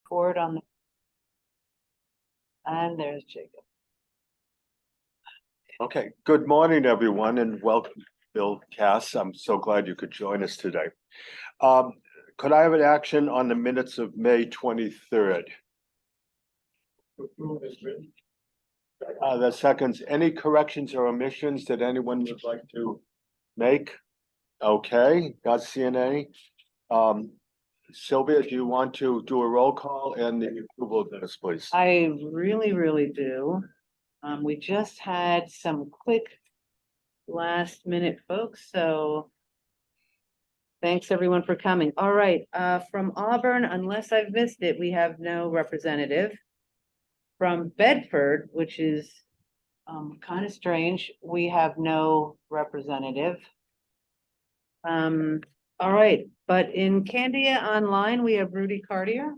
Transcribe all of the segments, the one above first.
record on the. And there's Jacob. Okay, good morning, everyone, and welcome, Bill Cass. I'm so glad you could join us today. Could I have an action on the minutes of May 23rd? The seconds, any corrections or omissions that anyone would like to make? Okay, not seeing any. Sylvia, do you want to do a roll call and the approval of this, please? I really do. We just had some quick last minute folks, so thanks everyone for coming. All right, from Auburn, unless I've missed it, we have no representative. From Bedford, which is kind of strange, we have no representative. All right, but in Candia Online, we have Rudy Cartier.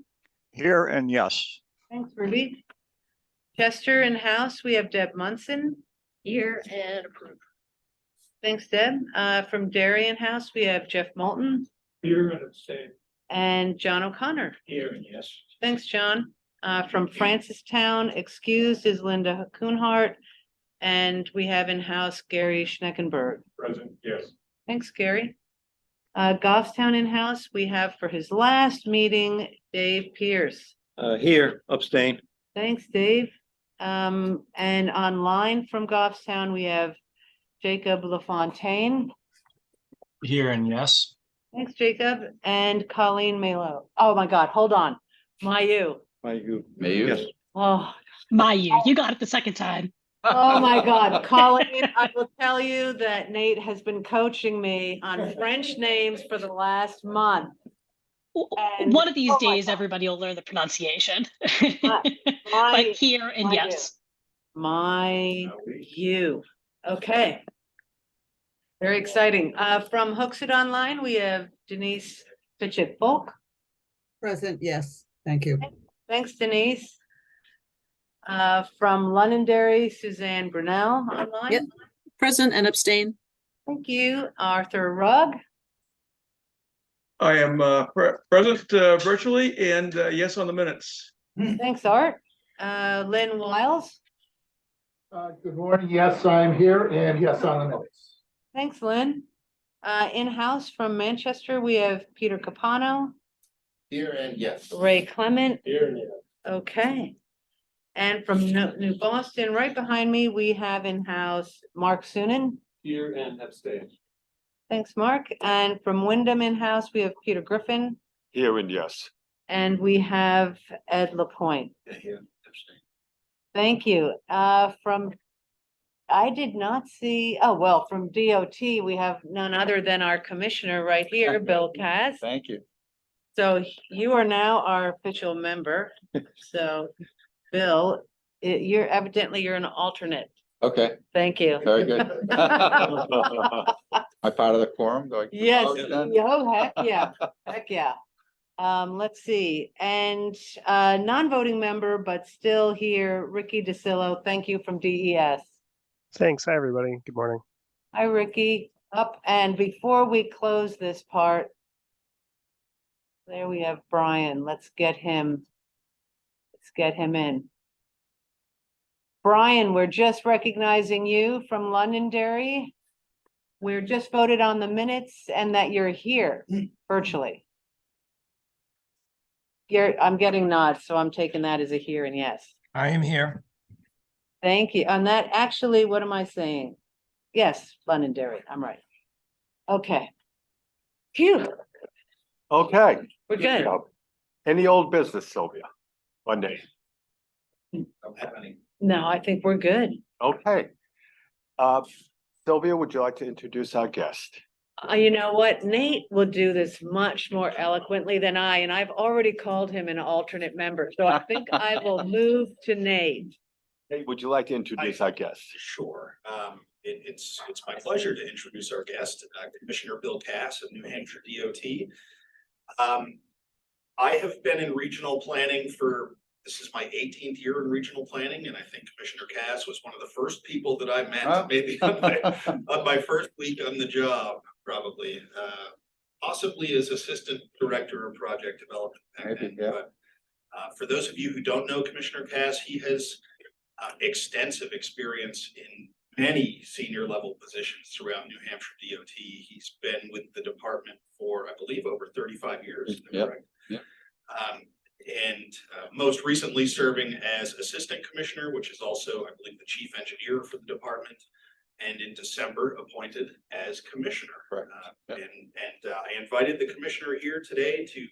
Here and yes. Thanks, Rudy. Chester in House, we have Deb Munson. Here and approved. Thanks, Deb. From Darien House, we have Jeff Moulton. Here and abstain. And John O'Connor. Here and yes. Thanks, John. From Francistown, excused is Linda Kuhnhart. And we have in house Gary Schneckenberg. Present, yes. Thanks, Gary. Goffstown in house, we have for his last meeting, Dave Pierce. Here, abstain. Thanks, Dave. And online from Goffstown, we have Jacob LaFontaine. Here and yes. Thanks, Jacob. And Colleen Malo. Oh my God, hold on. Mayu. Yes. Oh, Mayu, you got it the second time. oh my God, Colleen, I will tell you that Nate has been coaching me on French names for the last month. And- One of these oh my days, God. everybody will learn the pronunciation. My- But here and Mayu. yes. Mayu. Okay. Very exciting. From Hooksett Online, we have Denise Fitchett-Folk. Present, yes, thank you. Thanks, Denise. From Londonderry, Suzanne Brunel online. Yep. Present and abstain. Thank you. Arthur Rugg. I am present virtually and yes on the minutes. Thanks, Art. Lynn Wiles. Good morning. Yes, I'm here, and yes, on the minutes. Thanks, Lynn. In-house from Manchester, we have Peter Capano. Here and yes. Ray Clement. Here and yes. Okay. And from New Boston, right behind me, we have in-house Mark Sunan. Here and abstain. Thanks, Mark. And from Wyndham in-house, we have Peter Griffin. Here and yes. And we have Ed Lapointe. Here, abstain. Thank you. I did not see, oh, well, from DOT, we have none other than our commissioner right here, Bill Cass. Thank you. So you are now our official member. So, Bill, you're an alternate. Okay, Thank you. very good. Am I part of the quorum? Do I- Yes, Oh, done? oh, heck yeah, heck yeah. Let's see, and non-voting member, but still here, Ricky DeCillo, thank you from DES. Thanks. Hi, everybody. Good morning. Hi, Ricky. Up, and before we close this part, there we have Brian. Let's get him in. Brian, we're just recognizing you from Londonderry. We're just voted on the minutes and that you're here virtually. I'm getting nods, so I'm taking that as a here and yes. I am here. Thank you. On that, actually, what am I saying? Yes, Londonderry, I'm right. Okay. Phew, Okay. we're good. Any old business, Sylvia? Monday. Don't have any. No, I think we're good. Okay. Sylvia, would you like to introduce our guest? You know what? Nate will do this much more eloquently than I, and I've already called him an alternate member, so I think I will move to Nate. Hey, would you like to introduce our guest? Sure. It's my pleasure to introduce our guest, Commissioner Bill Cass of New Hampshire DOT. I have been in regional planning this is my 18th year in regional planning, and I think Commissioner Cass was one of the first people that I met maybe on my first week on the job, probably, possibly as Assistant Director of Project Development. Maybe, yeah. But For those of you who don't know Commissioner Cass, he has extensive experience in many senior level positions throughout New Hampshire DOT. He's been with the department for, I believe, over 35 years. Is that Yep, correct? yep. And most recently serving as assistant commissioner, which is also, I believe, the chief engineer for the department. And in December, appointed as commissioner. Correct. Yep. And I invited the commissioner here today to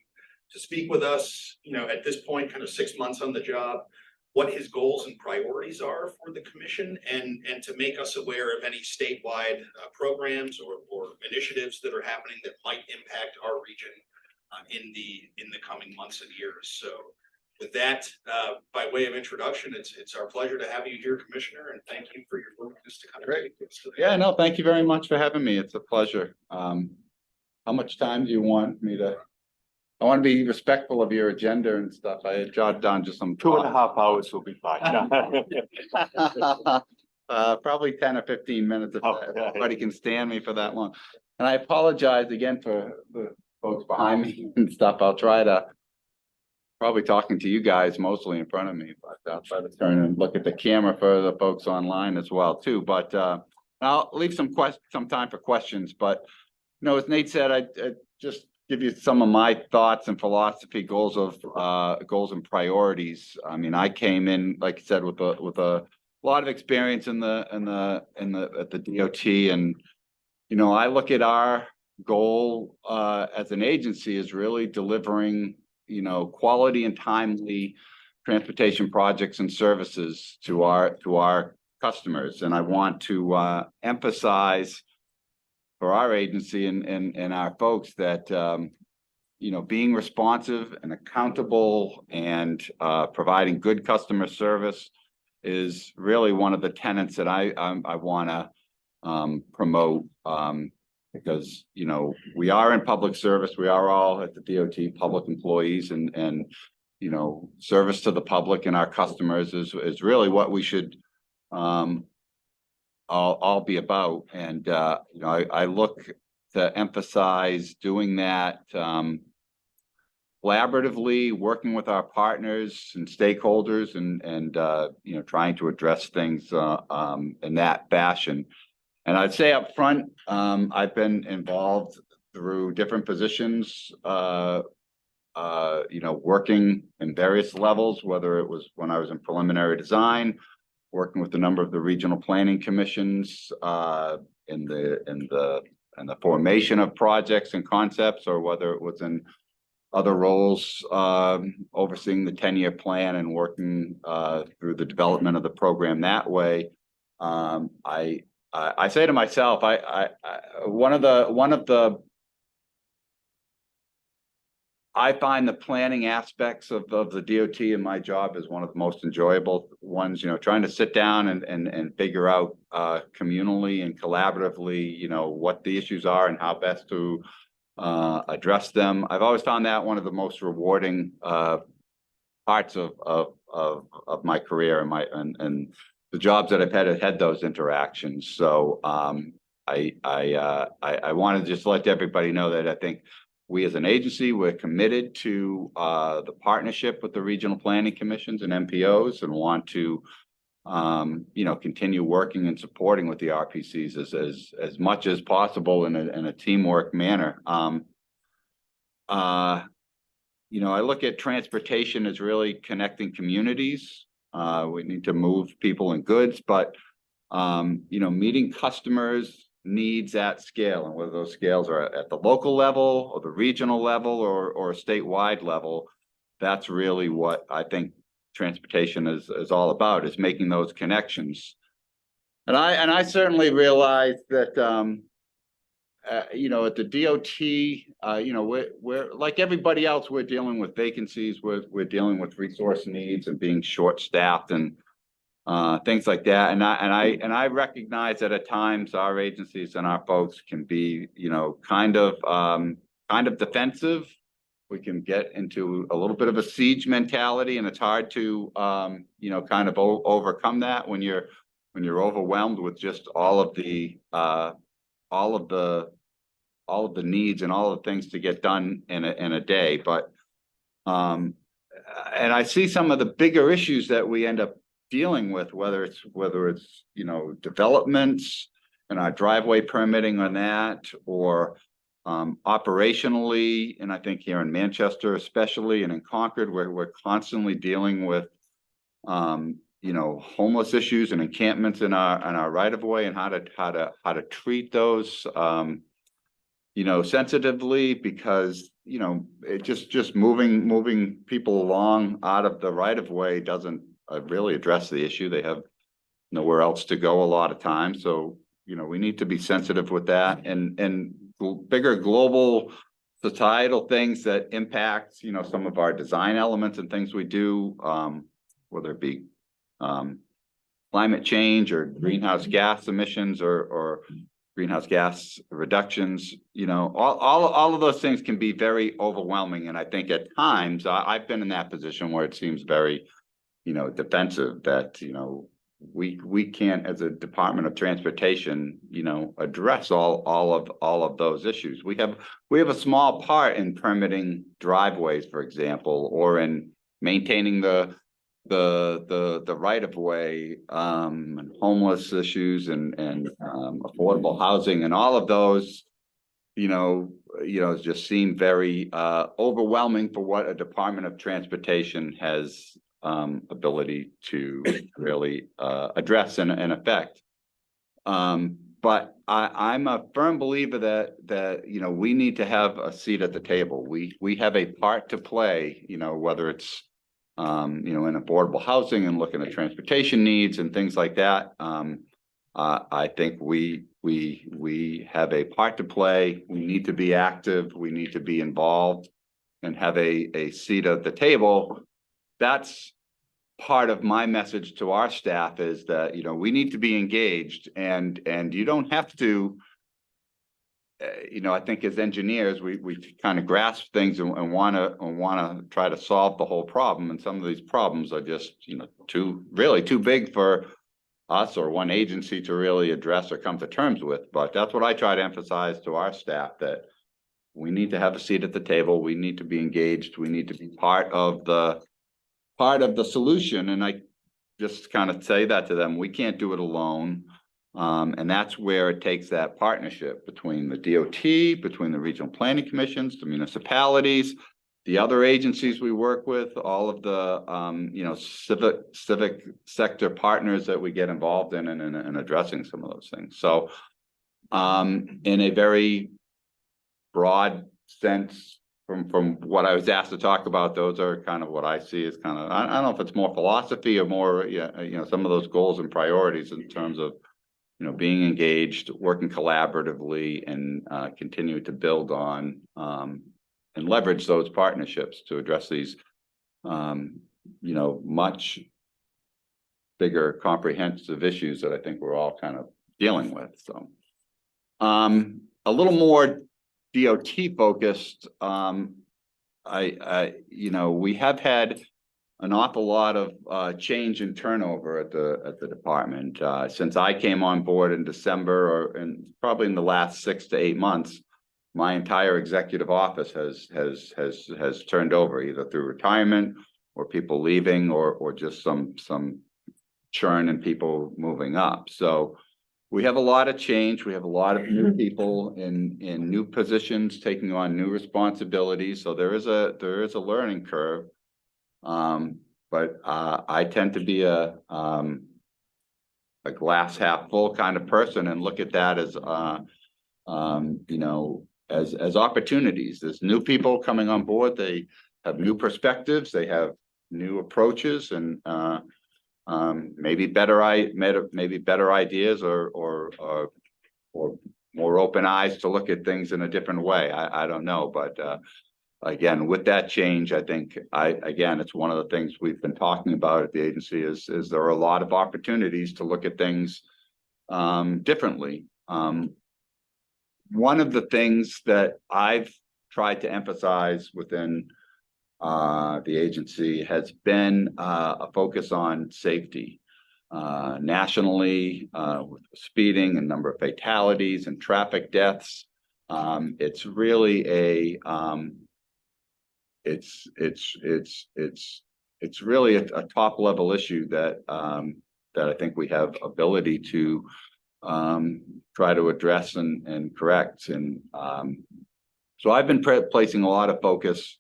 speak with us, you know, at this point, kind of 6 months on the job, what his goals and priorities are for the commission, and to make us aware of any statewide programs or initiatives that are happening that might impact our region in the coming months and years. So with that, by way of introduction, it's our pleasure to have you here, Commissioner, and thank you for your willingness to come. Great. Yeah, no, thank you very much for having me. It's a pleasure. How much time do you want me to? I want to be respectful of your agenda and stuff. I had jotted down just some. 2.5 hours will be fine. Probably 10 or 15 minutes if Oh, yeah. everybody can stand me for that long. And I apologize again for the folks behind me and stuff. I'll try to. Probably talking to you guys mostly in front of me, but I'll try to turn and look at the camera for the folks online as well too. But I'll leave some time for questions. But you know, as Nate said, I just give you some of my thoughts and philosophy, goals and priorities. I mean, I came in, like I said, with a lot of experience at the DOT, and you know, I look at our goal as an agency is really delivering, you know, quality and timely transportation projects and services to our customers. And I want to emphasize for our agency and our folks that, you know, being responsive and accountable and providing good customer service is really one of the tenets that I want to promote. Because, you know, we are in public service. We are all at the DOT public employees, and, you know, service to the public and our customers is really what we should all be about. And, you know, I look to emphasize doing that collaboratively, working with our partners and stakeholders, and you know, trying to address things in that fashion. And I'd say up front, I've been involved through different positions, you know, working in various levels, whether it was when I was in preliminary design, working with a number of the regional planning commissions, in the formation of projects and concepts, or whether it was in other roles, overseeing the 10-year plan and working through the development of the program that way. I say to myself, I find the planning aspects of the DOT in my job is one of the most enjoyable ones, you know, trying to sit down and figure out communally and collaboratively, you know, what the issues are and how best to address them. I've always found that one of the most rewarding parts of my career and the jobs that I've had those interactions. So I want to just let everybody know that I think we as an agency, we're committed to the partnership with the regional planning commissions and MPOs, and want to you know, continue working and supporting with the RPCs as much as possible in a teamwork manner. You know, I look at transportation as really connecting communities. We need to move people and goods, but you know, meeting customers' needs at scale, and whether those scales are at the local level or the regional level or a statewide level, that's really what I think transportation is all about, is making those connections. And I certainly realize that you know, at the DOT, you know, we're like everybody else, we're dealing with vacancies, we're dealing with resource needs and being short-staffed and things like that. And I recognize that at times our agencies and our folks can be, you know, kind of defensive. We can get into a little bit of a siege mentality, and it's hard to you know, kind of overcome that when you're overwhelmed with just all of the needs and all the things to get done in a day. But and I see some of the bigger issues that we end up dealing with, whether it's, you know, developments and our driveway permitting on that, or operationally, and I think here in Manchester especially, and in Concord, where we're constantly dealing with you know, homeless issues and encampments in our right of way, and how to treat those you know, sensitively, because, you know, it just moving people along out of the right of way doesn't really address the issue. They have nowhere else to go a lot of times. So, you know, we need to be sensitive with that, and bigger global societal things that impact, you know, some of our design elements and things we do, whether it be climate change or greenhouse gas emissions, or greenhouse gas reductions. You know, all of those things can be very overwhelming. And I think at times I've been in that position where it seems very, you know, defensive, that, you know, we can't, as a Department of Transportation, you know, address all of those issues. We have a small part in permitting driveways, for example, or in maintaining the right of way, and homeless issues, and affordable housing, and all of those, you know, just seem very overwhelming for what a Department of Transportation has ability to really address and affect. But I'm a firm believer that you know, we need to have a seat at the table. We have a part to play, you know, whether it's you know, in affordable housing and looking at transportation needs and things like that. I think we have a part to play. We need to be active. We need to be involved and have a seat at the table. That's part of my message to our staff, is that, you know, we need to be engaged, and you don't have to, you know, I think as engineers, we kind of grasp things and want to try to solve the whole problem. And some of these problems are just, you know, really too big for us or one agency to really address or come to terms with. But that's what I try to emphasize to our staff, that we need to have a seat at the table. We need to be engaged. We need to be part of the solution. And I just kind of say that to them. We can't do it alone. And that's where it takes that partnership between the DOT, between the regional planning commissions, the municipalities, the other agencies we work with, all of the you know, civic sector partners that we get involved in addressing some of those things. So in a very broad sense, from what I was asked to talk about, those are kind of what I see as kind of, I don't know if it's more philosophy or more, yeah, you know, some of those goals and priorities in terms of, you know, being engaged, working collaboratively, and continue to build on and leverage those partnerships to address these, you know, much bigger, comprehensive issues that I think we're all kind of dealing with. So a little more DOT focused. You know, we have had an awful lot of change and turnover at the department since I came on board in December, and probably in the last 6 to 8 months. My entire executive office has turned over, either through retirement or people leaving, or just some churn and people moving up. So we have a lot of change. We have a lot of new people in new positions, taking on new responsibilities. So there is a learning curve. But I tend to be a glass half full kind of person, and look at that as you know, as opportunities. There's new people coming on board. They have new perspectives. They have new approaches, and maybe better ideas, or more open eyes to look at things in a different way. I don't know, but again, with that change, I think again, it's one of the things we've been talking about at the agency is there are a lot of opportunities to look at things differently. One of the things that I've tried to emphasize within the agency has been a focus on safety nationally, with speeding and number of fatalities and traffic deaths. It's really it's really a top level issue that I think we have ability to try to address and correct. And so I've been placing a lot of focus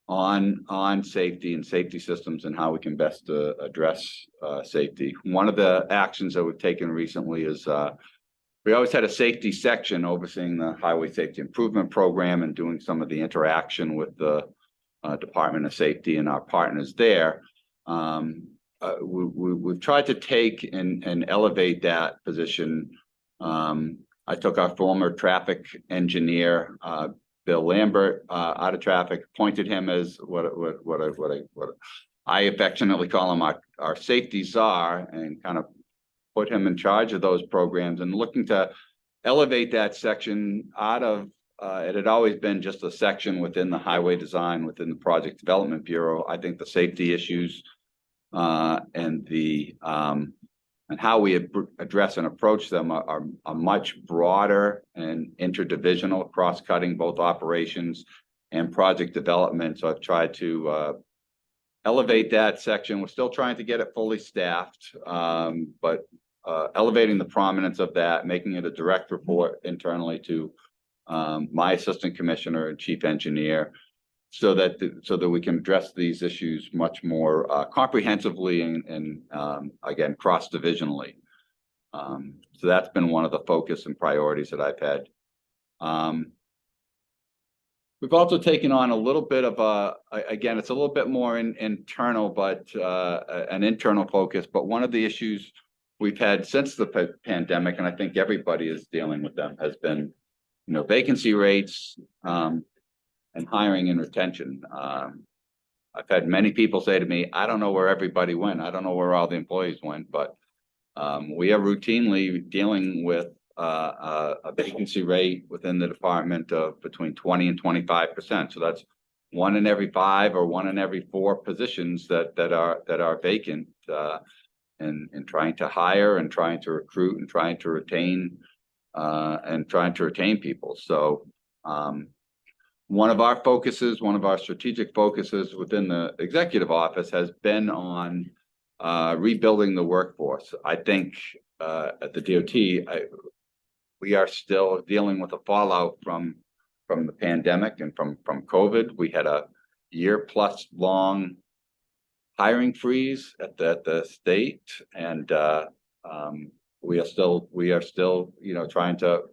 on safety and safety systems and how we can best address safety. One of the actions that we've taken recently is we always had a safety section overseeing the Highway Safety Improvement Program and doing some of the interaction with the Department of Safety and our partners there. We've tried to take and elevate that position. I took our former traffic engineer, Bill Lambert, out of traffic, appointed him as what I affectionately call him our safety czar, and kind of put him in charge of those programs and looking to elevate that section out of it had always been just a section within the highway design, within the Project Development Bureau. I think the safety issues and how we address and approach them are much broader and interdivisional, cross-cutting both operations and project development. So I've tried to elevate that section. We're still trying to get it fully staffed, but elevating the prominence of that, making it a direct report internally to my assistant commissioner and chief engineer, so that we can address these issues much more comprehensively and again, cross-divisionally. So that's been one of the focus and priorities that I've had. We've also taken on a little bit of again, it's a little bit more internal, but an internal focus. But one of the issues we've had since the pandemic, and I think everybody is dealing with them, has been, vacancy rates, and hiring and retention. I've had many people say to me, I don't know where everybody went. I don't know where all the employees went, but we are routinely dealing with a vacancy rate within the department of between 20 and 25%. So that's 1 in every 5 or 1 in every 4 positions that are vacant, and trying to hire and trying to recruit and trying to retain people. So one of our strategic focuses within the executive office has been on rebuilding the workforce. I think at the DOT, we are still dealing with the fallout from the pandemic and from COVID. We had a year-plus long hiring freeze at the state, and we are still trying to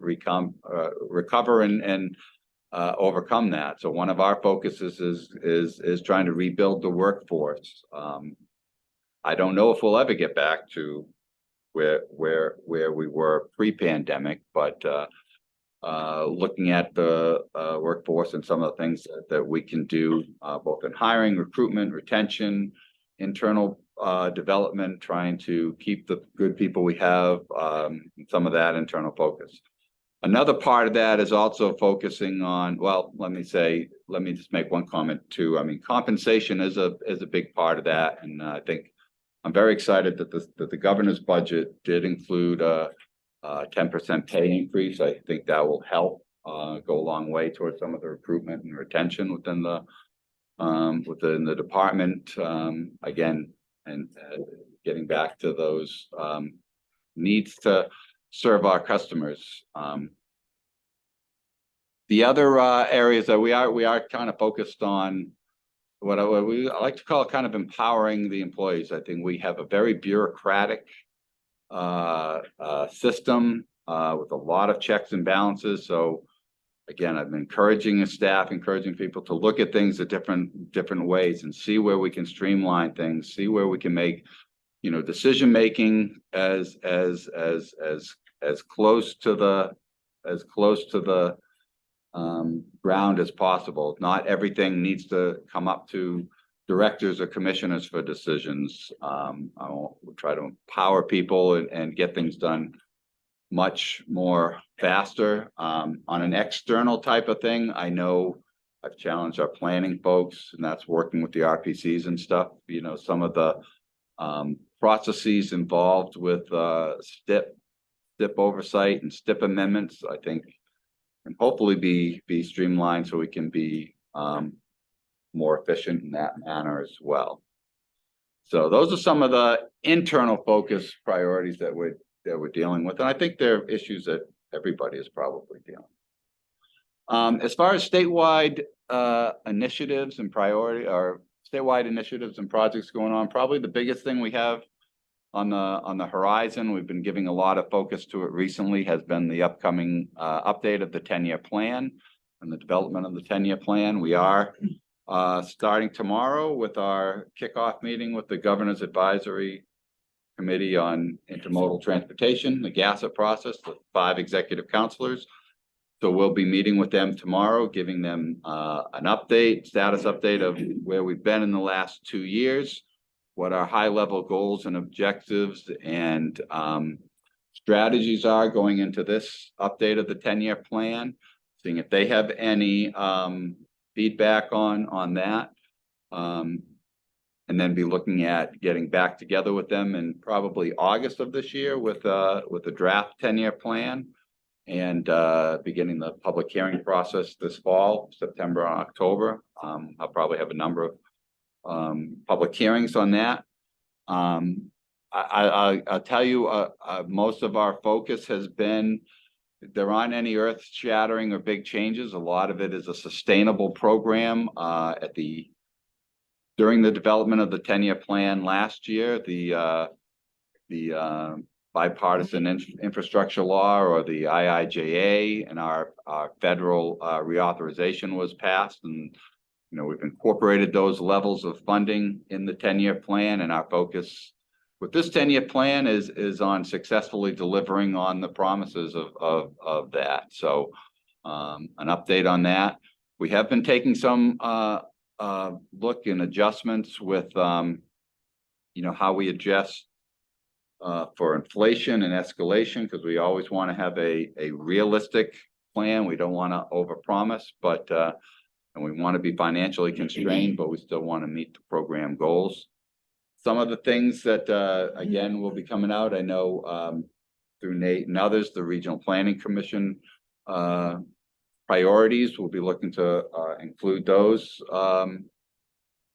recover and overcome that. So one of our focuses is trying to rebuild the workforce. I don't know if we'll ever get back to where we were pre-pandemic, but looking at the workforce and some of the things that we can do, both in hiring, recruitment, retention, internal development, trying to keep the good people we have, some of that internal focus. Another part of that is also focusing on, well, let me just make one comment too. I mean, compensation is a big part of that. And I think I'm very excited that the governor's budget did include a 10% pay increase. I think that will help go a long way towards some of the recruitment and retention within the department. Again, and getting back to those needs to serve our customers. The other areas that we are kind of focused on, what I like to call kind of empowering the employees. I think we have a very bureaucratic system with a lot of checks and balances. So again, I've been encouraging people to look at things at different ways and see where we can streamline things, see where we can make, decision making as close to the ground as possible. Not everything needs to come up to directors or commissioners for decisions. We'll try to empower people and get things done much more faster. On an external type of thing, I know I've challenged our planning folks, and that's working with the RPCs and stuff. Some of the processes involved with STIP oversight and STIP amendments, I think, can hopefully be streamlined so we can be more efficient in that manner as well. So those are some of the internal focus priorities that we're dealing with, and I think they're issues that everybody is probably dealing. As far as statewide initiatives and priority, or statewide initiatives and projects going on, probably the biggest thing we have on the horizon, we've been giving a lot of focus to it recently, has been the upcoming update of the 10-year plan and the development of the 10-year plan. We are starting tomorrow with our kickoff meeting with the Governor's Advisory Committee on Intermodal Transportation, the GASSA process, the 5 executive counselors. So we'll be meeting with them tomorrow, giving them an status update of where we've been in the last 2 years, what our high-level goals and objectives and strategies are going into this update of the 10-year plan, seeing if they have any feedback on that, and then be looking at getting back together with them in probably August of this year with a draft 10-year plan, and beginning the public hearing process this fall, September and October. I'll probably have a number of public hearings on that. I'll tell you, most of our focus has been, there aren't any earth-shattering or big changes. A lot of it is a sustainable program. During the development of the 10-year plan last year, the bipartisan infrastructure law, or the IIJA, and our federal reauthorization was passed, and we've incorporated those levels of funding in the 10-year plan, and our focus with this 10-year plan is on successfully delivering on the promises of that. So an update on that. We have been taking some look and adjustments with how we adjust for inflation and escalation, because we always want to have a realistic plan. We don't want to overpromise, but and we want to be financially constrained, but we still want to meet the program goals. Some of the things that again will be coming out, I know through Nate and others, the Regional Planning Commission priorities, we'll be looking to include those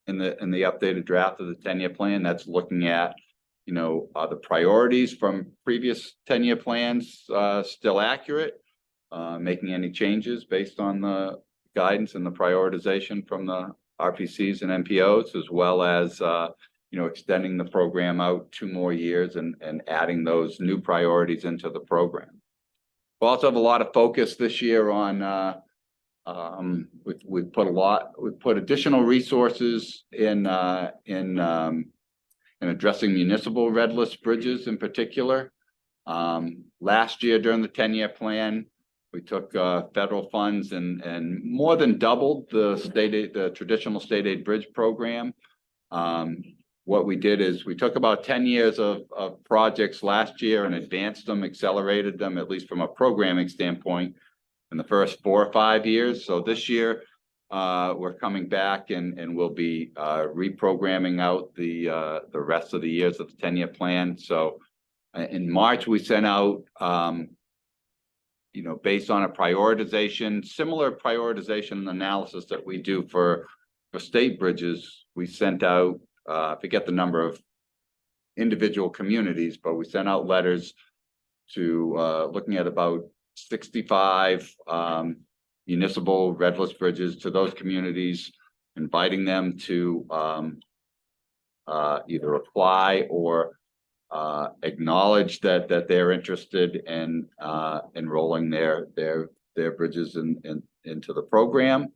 in the updated draft of the 10-year plan. That's looking at are the priorities from previous 10-year plans still accurate, making any changes based on the guidance and the prioritization from the RPCs and MPOs, as well as extending the program out 2 more years and adding those new priorities into the program. We'll also have a lot of focus this year on we've put additional resources in addressing municipal red list bridges in particular. Last year during the 10-year plan, we took federal funds and more than doubled the traditional state aid bridge program. What we did is we took about 10 years of projects last year and advanced them, accelerated them, at least from a programming standpoint, in the first 4 or 5 years. So this year, we're coming back and we'll be reprogramming out the rest of the years of the 10-year plan. So in March, we sent out, based on a prioritization, similar prioritization analysis that we do for state bridges, we sent out, I forget the number of individual communities, but we sent out letters to looking at about 65 municipal red list bridges to those communities, inviting them to either apply or acknowledge that they're interested in enrolling their bridges into the program.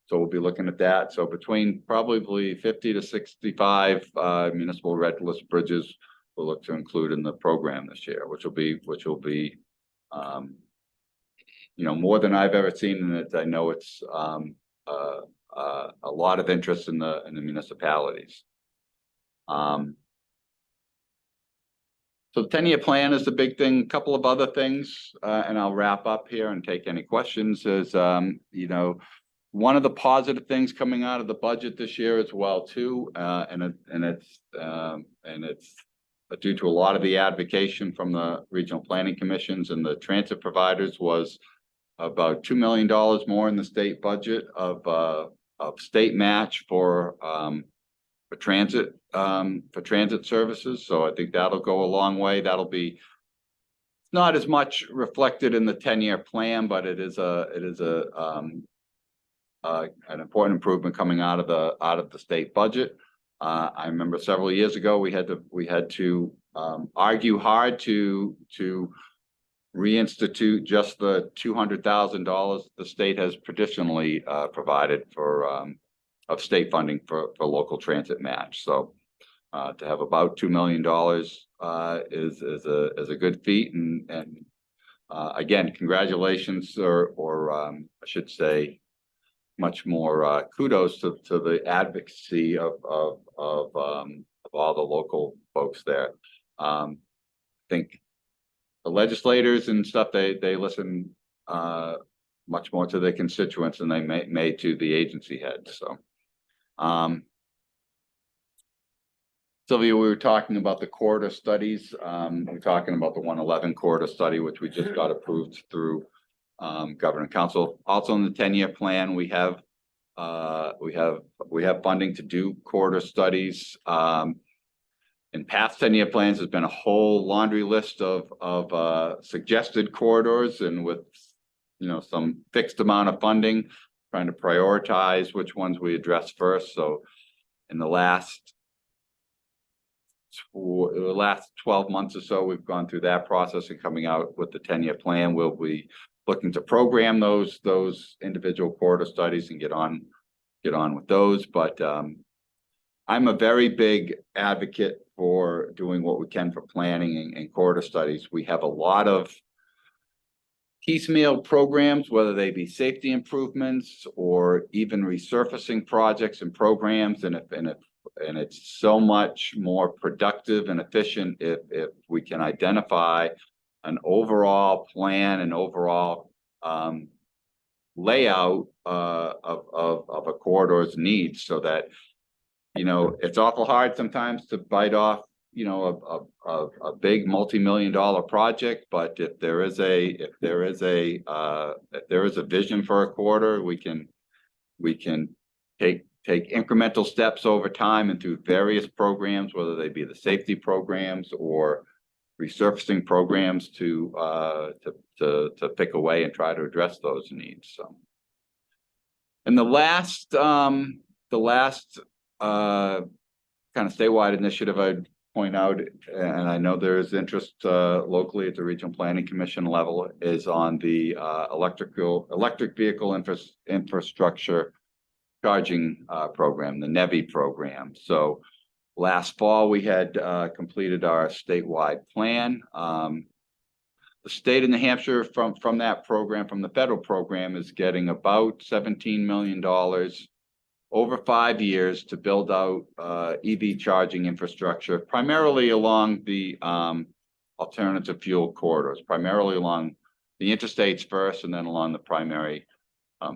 So we'll be looking at that. So between probably 50 to 65 municipal red list bridges we'll look to include in the program this year, which will be more than I've ever seen, and I know it's a lot of interest in the municipalities. So the 10-year plan is the big thing. A couple of other things, and I'll wrap up here and take any questions. Is one of the positive things coming out of the budget this year as well too, and it's due to a lot of the advocacy from the regional planning commissions and the transit providers, was about $2 million more in the state budget of state match for transit services. So I think that'll go a long way. That'll be not as much reflected in the 10-year plan, but it is an important improvement coming out of the state budget. I remember several years ago we had to argue hard to reinstitute just the $200,000 the state has traditionally provided for of state funding for local transit match. So to have about $2 million is a good feat, and again, congratulations, or I should say, much more kudos to the advocacy of all the local folks there. I think the legislators and stuff, they listen much more to their constituents than they may to the agency heads. So Sylvia, we were talking about the corridor studies. We're talking about the 111 corridor study, which we just got approved through Governor Council. Also in the 10-year plan, we have funding to do corridor studies. In past 10-year plans, there's been a whole laundry list of suggested corridors, and with some fixed amount of funding, trying to prioritize which ones we address first. So in the last 12 months or so, we've gone through that process, and coming out with the 10-year plan, we'll be looking to program those individual corridor studies and get on with those. But I'm a very big advocate for doing what we can for planning and corridor studies. We have a lot of piecemeal programs, whether they be safety improvements or even resurfacing projects and programs, and it's so much more productive and efficient if we can identify an overall plan and overall layout of a corridor's needs, so that it's awful hard sometimes to bite off a big multi-million-dollar project, but if there is a vision for a corridor, we can take incremental steps over time and through various programs, whether they be the safety programs or resurfacing programs, to pick away and try to address those needs. So, and the last kind of statewide initiative I'd point out, and I know there is interest locally at the Regional Planning Commission level, is on the electric vehicle infrastructure charging program, the NEVI program. So last fall we had completed our statewide plan. The state of New Hampshire from that program, from the federal program, is getting about $17 million over 5 years to build out EV charging infrastructure, primarily along the alternative fuel corridors, primarily along the interstates first, and then along the primary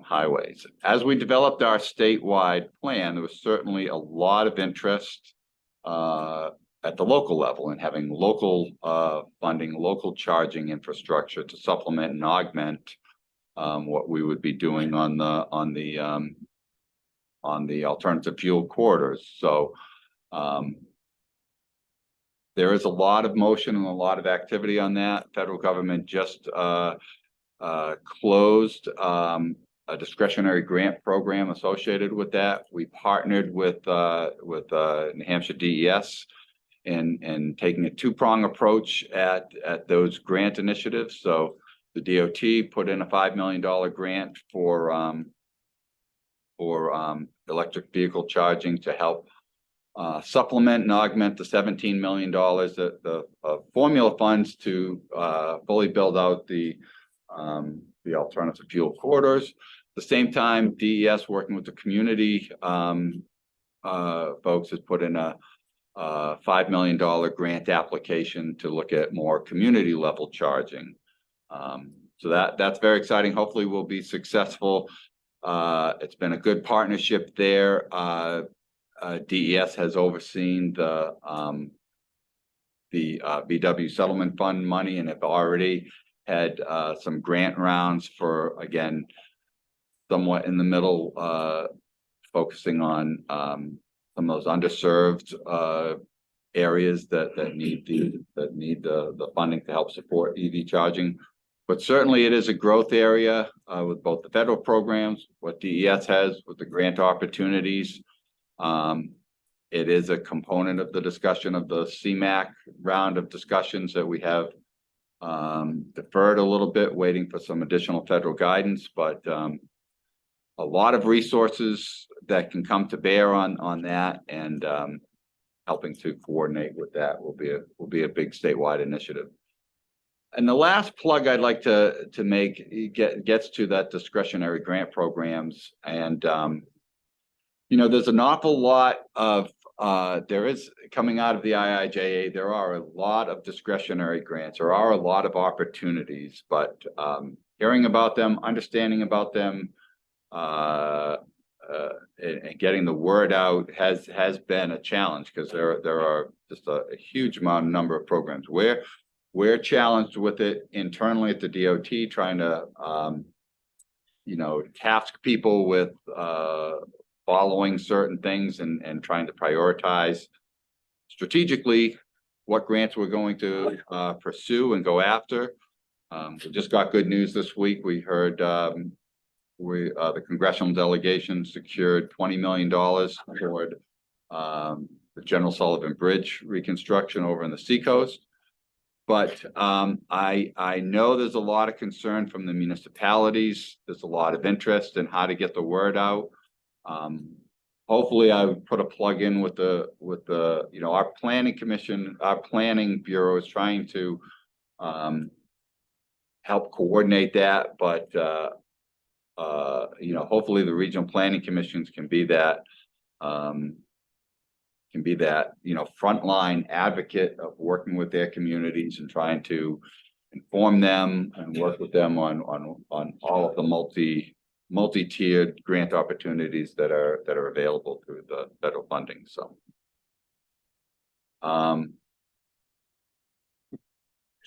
highways. As we developed our statewide plan, there was certainly a lot of interest at the local level in having local funding, local charging infrastructure to supplement and augment what we would be doing on the alternative fuel corridors. So there is a lot of motion and a lot of activity on that. Federal government just closed a discretionary grant program associated with that. We partnered with New Hampshire DES in taking a two-prong approach at those grant initiatives. So the DOT put in a $5 million grant for electric vehicle charging to help supplement and augment the $17 million that the formula funds to fully build out the alternative fuel corridors. At the same time, DES, working with the community folks, has put in a $5 million grant application to look at more community level charging. So that's very exciting. Hopefully we'll be successful. It's been a good partnership there. DES has overseen the VW settlement fund money, and have already had some grant rounds for, again, somewhat in the middle focusing on, some of those underserved, areas that need the funding to help support EV charging. But certainly it is a growth area, with both the federal programs, what DES has with the grant opportunities. It is a component of the discussion of the CMAQ round of discussions that we have deferred a little bit, waiting for some additional federal guidance, but a lot of resources that can come to bear on that, and helping to coordinate with that will be a big statewide initiative. And the last plug I'd like to make gets to that discretionary grant programs. And there's an awful lot of there is coming out of the IIJA. There are a lot of discretionary grants. There are a lot of opportunities, but hearing about them, understanding about them, and getting the word out has been a challenge, because there are just a huge number of programs where we're challenged with it internally at the DOT, trying to task people with following certain things and trying to prioritize strategically what grants we're going to pursue and go after. We just got good news this week. We heard the congressional delegation secured $20 million toward the General Sullivan Bridge reconstruction over in the Seacoast. But I know there's a lot of concern from the municipalities. There's a lot of interest in how to get the word out. Hopefully I would put a plug in with the our planning commission, our planning bureau is trying to help coordinate that, but hopefully the regional planning commissions can be that frontline advocate of working with their communities and trying to inform them and work with them on all of the multi-tiered grant opportunities that are available through the federal funding. So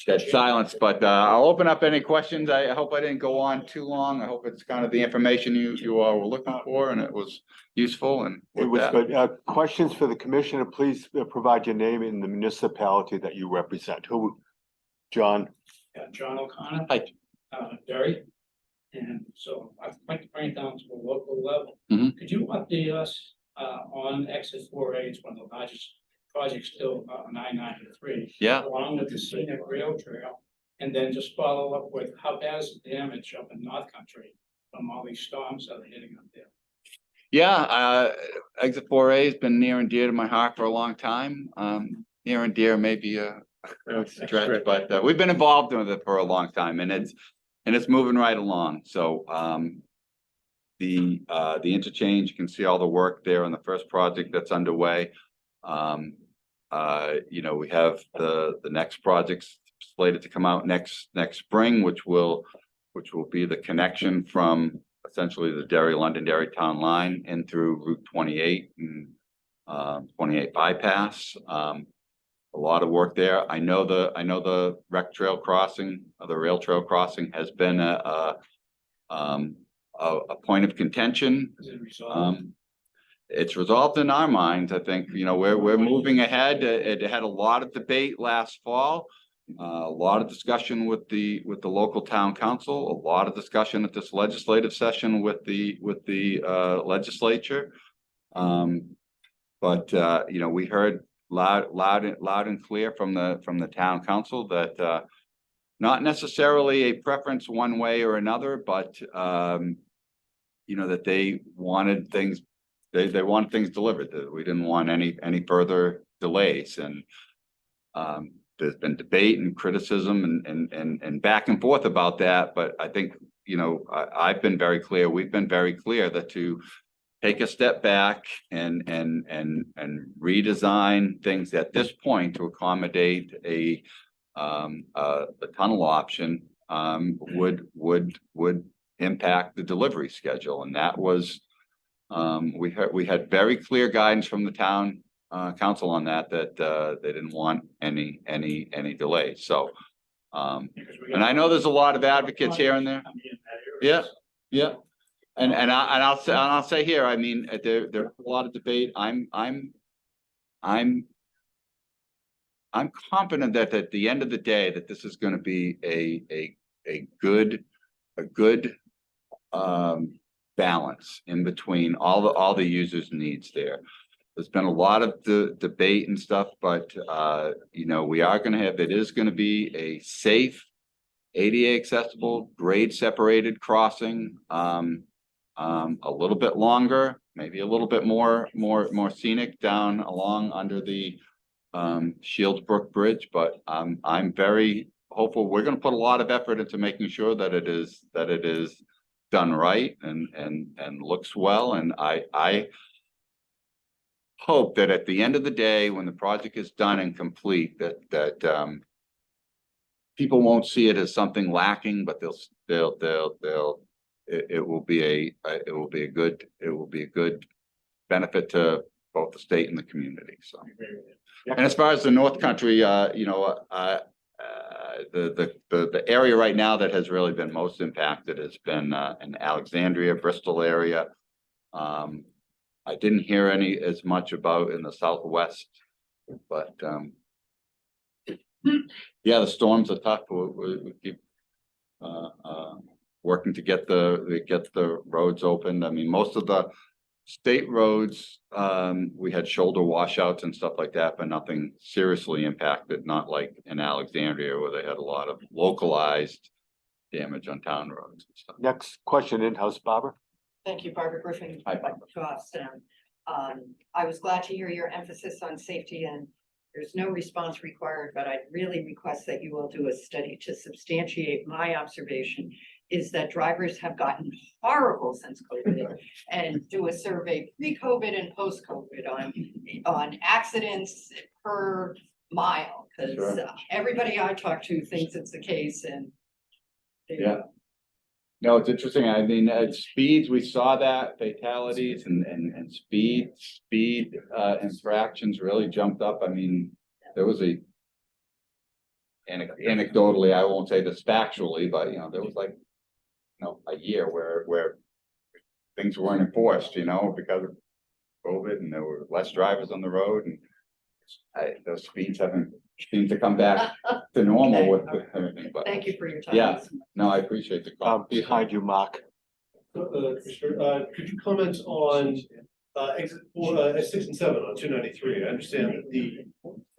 dead silence, but I'll open up any questions. I hope I didn't go on too long. I hope it's kind of the information you all were looking for, and it was useful. And It was good. Questions for the commissioner, please provide your name and the municipality that you represent. John? Yeah, John O'Connor. Hi. Derry. And so I'd like to bring it down to a local level. Mhm. Could you update us on exit 4A? It's one of the largest projects still on I-93. Yeah. Along with the scenic rail trail, and then just follow up with how bad is the damage up in North Country from all these storms that are hitting up there? Yeah, exit 4A has been near and dear to my heart for a long time. Near and dear may be a stretch, but we've been involved with it for a long time, and it's moving right along. So the interchange, you can see all the work there on the first project that's underway. We have the next projects slated to come out next spring, which will be the connection from essentially the Londonderry town line in through Route 28 and 28 bypass. A lot of work there. I know the rec trail crossing, the rail trail crossing has been a point of contention. Is it resolved? It's resolved in our minds. I think, we're moving ahead. It had a lot of debate last fall, a lot of discussion with the local town council, a lot of discussion at this legislative session with the legislature. But we heard loud and clear from the town council that not necessarily a preference one way or another, but that they wanted things. They want things delivered. That we didn't want any further delays, and there's been debate and criticism and back and forth about that. But I think I've been very clear. We've been very clear that to take a step back and redesign things at this point to accommodate the tunnel option would impact the delivery schedule, and that was. We had very clear guidance from the town council on that they didn't want any delays. So, and I know there's a lot of advocates here and there. Yeah. I'll say here, I mean, there's a lot of debate. I'm confident that at the end of the day, that this is gonna be a good balance in between all the users' needs there. There's been a lot of debate and stuff, but you know, we are gonna have, it is gonna be a safe, ADA accessible, grade separated crossing. A little bit longer, maybe a little bit more scenic down along under the Shields Brook Bridge, but I'm very hopeful. We're gonna put a lot of effort into making sure that it is done right and looks well, and I hope that at the end of the day, when the project is done and complete, that people won't see it as something lacking, but it will be a good benefit to both the state and the community, so. And as far as the North Country, you know, the area right now that has really been most impacted has been in Alexandria, Bristol area. I didn't hear as much about in the Southwest, but yeah, the storms are tough. We keep working to get the roads opened. I mean, most of the state roads, we had shoulder washouts and stuff like that, but nothing seriously impacted, not like in Alexandria where they had a lot of localized damage on town roads and stuff. Next question in-house, Barbara. Thank you, Barbara Griffin. Hi, Barbara. I was glad to hear your emphasis on safety, and there's no response required, but I'd really request that you will do a study to substantiate my observation is that drivers have gotten horrible since COVID and do a survey pre-COVID and post-COVID on accidents per mile, because Sure. Everybody I talk to thinks it's the case, and Yeah. No, it's interesting. I mean, at speeds, we saw that fatalities and speed infractions really jumped up. I mean, there was anecdotally, I won't say this factually, but you know, there was like, you know, a year where things weren't enforced, you know, because of COVID, and there were less drivers on the road, and those speeds haven't seemed to come back to normal with everything, but. thank you for your time. Yeah. No, I appreciate the call. Behind you, Mark. Commissioner, could you comment on exit 6 and 7 on 293? I understand that the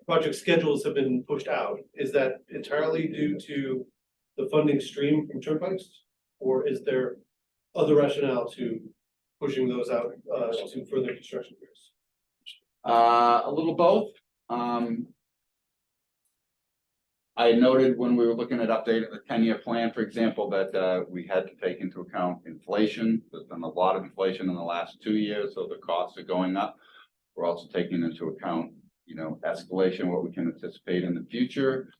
project schedules have been pushed out. Is that entirely due to the funding stream from turnpikes, or is there other rationale to pushing those out to further construction years? A little both. I noted when we were looking at updating the 10-year plan, for example, that we had to take into account inflation. There's been a lot of inflation in the last 2 years, so the costs are going up. We're also taking into account, you know, escalation, what we can anticipate in the future,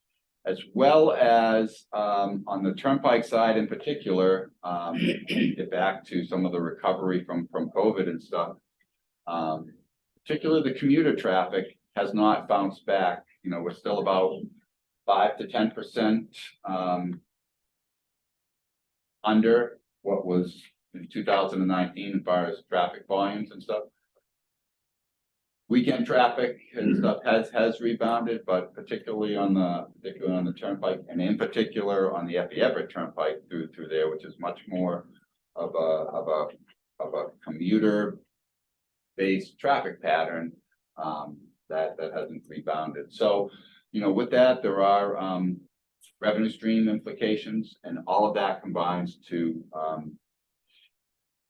as well as on the turnpike side in particular, get back to some of the recovery from COVID and stuff. Particularly the commuter traffic has not bounced back. You know, we're still about 5 to 10% under what was in 2019 as far as traffic volumes and stuff. Weekend traffic and stuff has rebounded, but particularly on the turnpike, and in particular on the Effie Everett turnpike through there, which is much more of a commuter based traffic pattern, that hasn't rebounded. So, you know, with that, there are revenue stream implications, and all of that combines to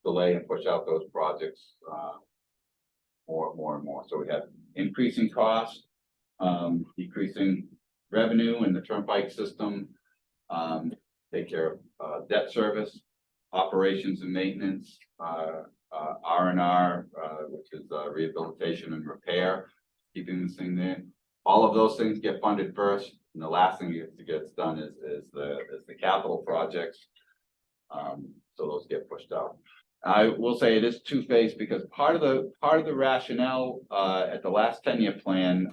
delay and push out those projects more and more. So we have increasing costs, decreasing revenue in the turnpike system, take care of debt service, operations and maintenance, R&R, which is rehabilitation and repair, keeping this thing there. All of those things get funded first, and the last thing that gets done is the capital projects. So those get pushed out. I will say it is two-faced, because part of the rationale at the last 10-year plan,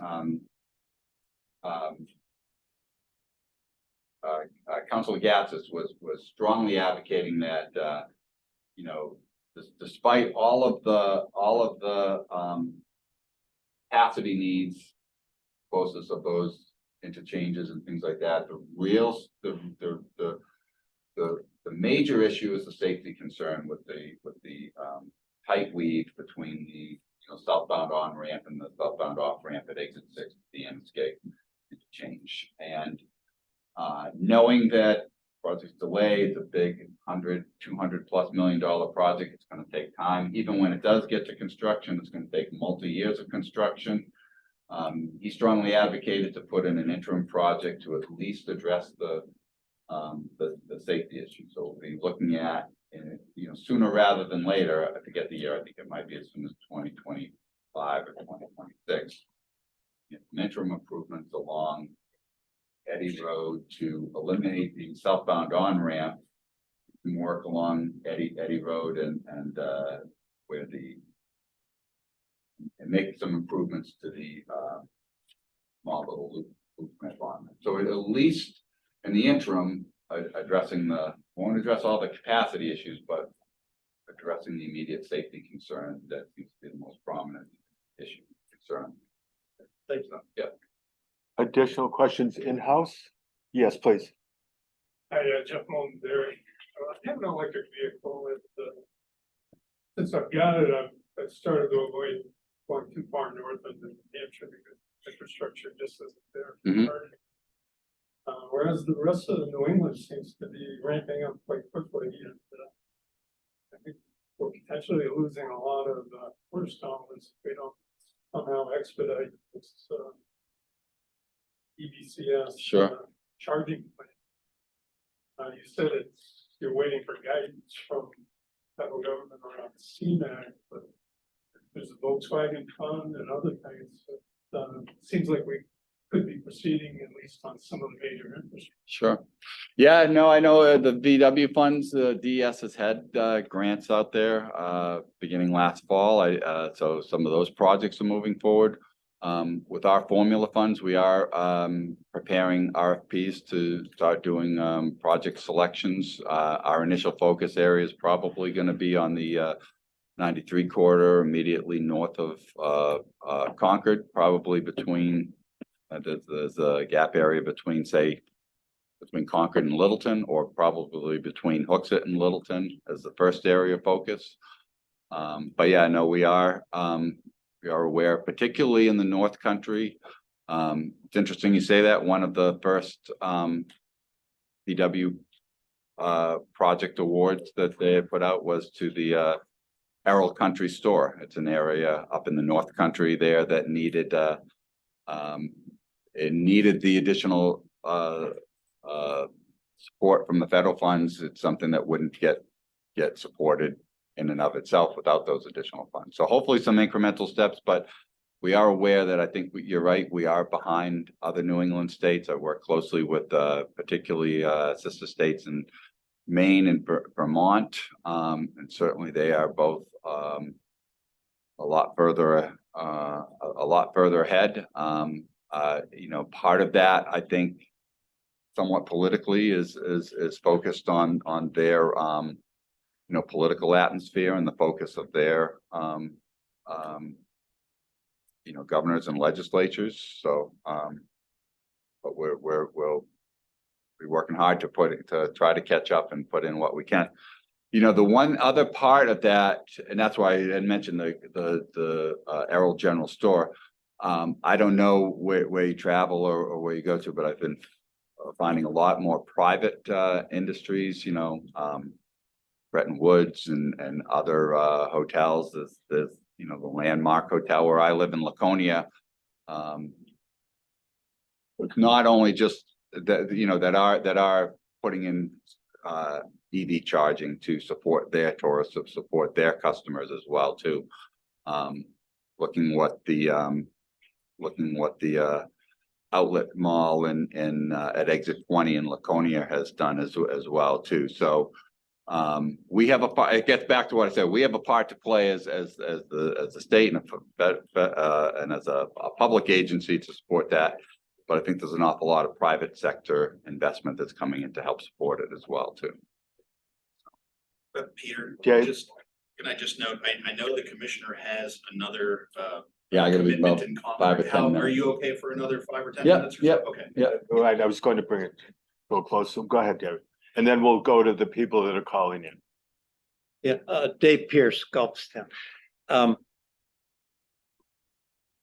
Councilor Gatzis was strongly advocating that you know, despite all of the capacity needs, closest of those interchanges and things like that, the major issue is the safety concern with the tight weave between the southbound on ramp and the southbound off ramp at exit 6, the Amsgate interchange. And knowing that project's delayed, it's a big $200+ million project, it's going to take time. Even when it does get to construction, it's going to take multi-years of construction. He strongly advocated to put in an interim project to at least address the safety issue. So we'll be looking at, sooner rather than later. I forget the year. I think it might be as soon as 2025 or 2026. Interim improvements along Eddy Road to eliminate the southbound on ramp, work along Eddy Road and make some improvements to the small little loop ramp on it. So at least in the interim, won't address all the capacity issues, but addressing the immediate safety concern that seems to be the most prominent issue concern. Thank you. Yeah. Additional questions in-house? Yes, please. Hi, Jeff Mullen there. I have an electric vehicle since I've got it, I've started to avoid going too far north of New Hampshire because infrastructure just isn't there. Mhm. Whereas the rest of New England seems to be ramping up quite quickly, and I think we're potentially losing a lot of tourist dollars if we don't somehow expedite this EVCS charging plan. You said you're waiting for guidance from federal government around CMAQ, but there's a Volkswagen fund and other things. Seems like we could be proceeding at least on some of the major infrastructure. Sure. Yeah, no, I know the VW funds, DES has had grants out there beginning last fall. So some of those projects are moving forward. With our formula funds, we are preparing RFPs to start doing project selections. Our initial focus area is probably going to be on the 93 corridor immediately north of Concord, probably between there's a gap area between Concord and Littleton, or probably between Hooksett and Littleton as the first area of focus. But yeah, no, we are aware, particularly in the North Country. It's interesting you say that. One of the first VW project awards that they put out was to the Errol Country Store. It's an area up in the North Country there that needed the additional support from the federal funds. It's something that wouldn't get supported in and of itself without those additional funds. So hopefully some incremental steps, but we are aware that I think you're right. We are behind other New England states. I work closely with particularly sister states in Maine and Vermont, and certainly they are both a lot further ahead. Part of that, I think, somewhat politically is focused on their political atmosphere and the focus of their governors and legislatures. So but we'll be working hard to try to catch up and put in what we can. The one other part of that, and that's why I had mentioned the Errol General Store. I don't know where you travel or where you go to, but I've been finding a lot more private industries, Bretton Woods and other hotels. There's the Landmark Hotel where I live in Laconia. It's not only just that are putting in EV charging to support their tourists, to support their customers as well too. Looking what the outlet mall at exit 20 in Laconia has done as well too. So we have a part. It gets back to what I said. We have a part to play as the state and as a public agency to support that. But I think there's an awful lot of private sector investment that's coming in to help support it as well too. Peter, Jay? just can I just note, I know the commissioner has another, Yeah, I gotta be commitment about in 5 or 10 How, are minutes. you okay for another 5 or 10 Yeah, minutes? or yeah. so? Okay. Yeah, Right, I was going to bring it real close, so go ahead, Gary. And then we'll go to the people that are calling in. Yeah, Dave Pierce, Gulfstown.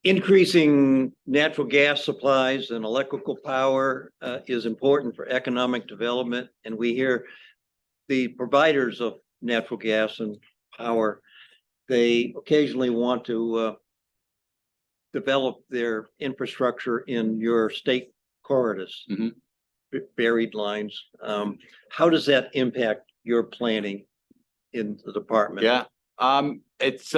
Increasing natural gas supplies and electrical power is important for economic development, and we hear the providers of natural gas and power, they occasionally want to develop their infrastructure in your state corridors, Mhm. buried lines. How does that impact your planning in the department? yeah. It's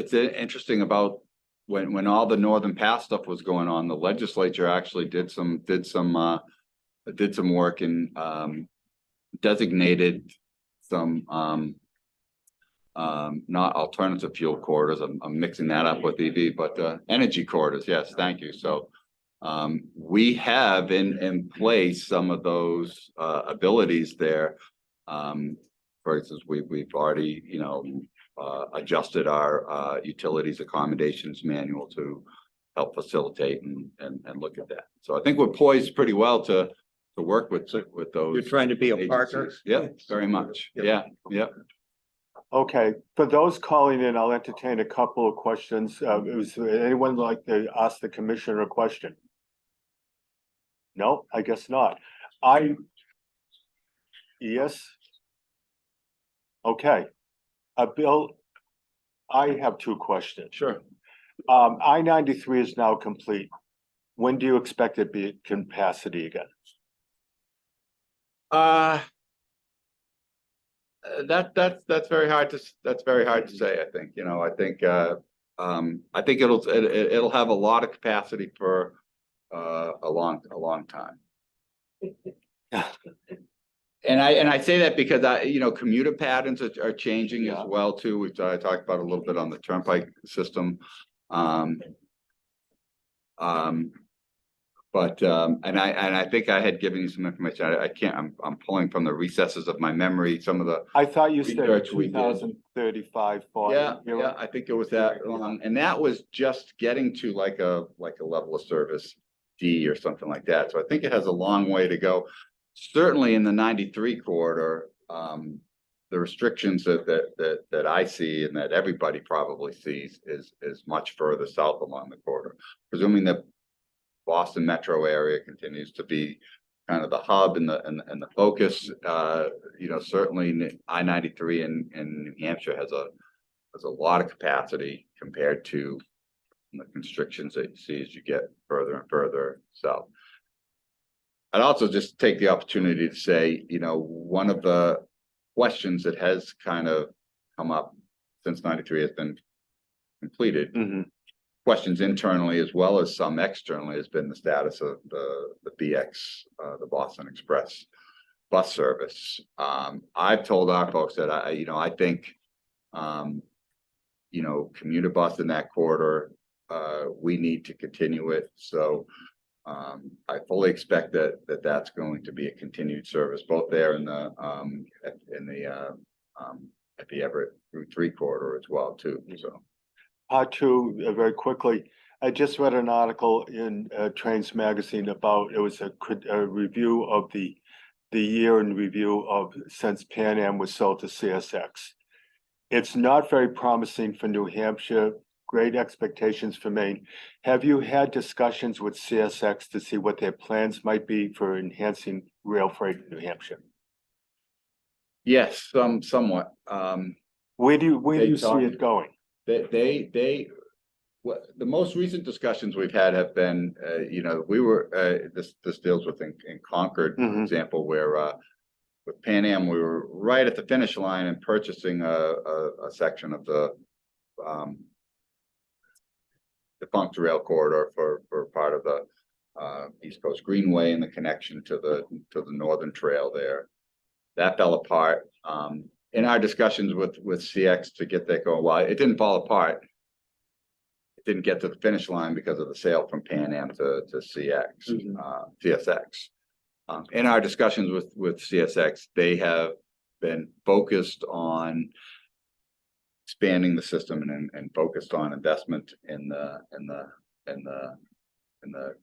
interesting about when all the Northern Pass stuff was going on, the legislature actually did some work and designated some not alternative fuel corridors. I'm mixing that up with EV, but energy corridors. Yes, thank you. So we have in place some of those abilities there. For instance, we've already, adjusted our utilities accommodations manual to help facilitate and look at that. So I think we're poised pretty well to work with those. You're trying to be a partner? agencies. Yep, very much. Yeah, yeah. Okay, for those calling in, I'll entertain a couple of questions. Was anyone like to ask the commissioner a question? No, I guess not. Yes. Okay. Bill, I have two questions. Sure. I-93 is now complete. When do you expect it to be at capacity again? That's very hard to say. I think, I think it'll have a lot of capacity for a long time. And I say that because commuter patterns are changing as well too, which I talked about a little bit on the turnpike system. But I think I had given you some information. I can't. I'm pulling from the recesses of my memory. Some of the I thought you said research we did. 2035, 40. Yeah, I think it was that long, and that was just getting to like a level of service D or something like that. So I think it has a long way to go. Certainly in the 93 corridor, the restrictions that I see and that everybody probably sees is much further south along the corridor, presuming that Boston metro area continues to be kind of the hub and the focus. Certainly I-93 in New Hampshire has a lot of capacity compared to the constrictions that you see as you get further and further south. I'd also just take the opportunity to say, one of the questions that has kind of come up since 93 has been completed. Mhm. Questions internally as well as some externally has been the status of the BX, the Boston Express bus service. I've told our folks that I think, commuter bus in that corridor, we need to continue it. So I fully expect that's going to be a continued service both there in the at the Everett Route 3 corridor as well too. So. Part two, very quickly. I just read an article in Trains Magazine about, it was a review of the year in review of since Pan Am was sold to CSX. It's not very promising for New Hampshire, great expectations for Maine. Have you had discussions with CSX to see what their plans might be for enhancing rail freight in New Hampshire? Yes, somewhat. Where do you see it going? The most recent discussions we've had have been, we were, this deals with in Concord, for example, where with Pan Am, we were right at the finish line and purchasing a section of the defunct rail corridor for part of the East Coast Greenway and the connection to the Northern Trail there. That fell apart. In our discussions with CX to get that going, well, it didn't fall apart. It didn't get to the finish line because of the sale from Pan Am to CSX. In our discussions with CSX, they have been focused on expanding the system and focused on investment in the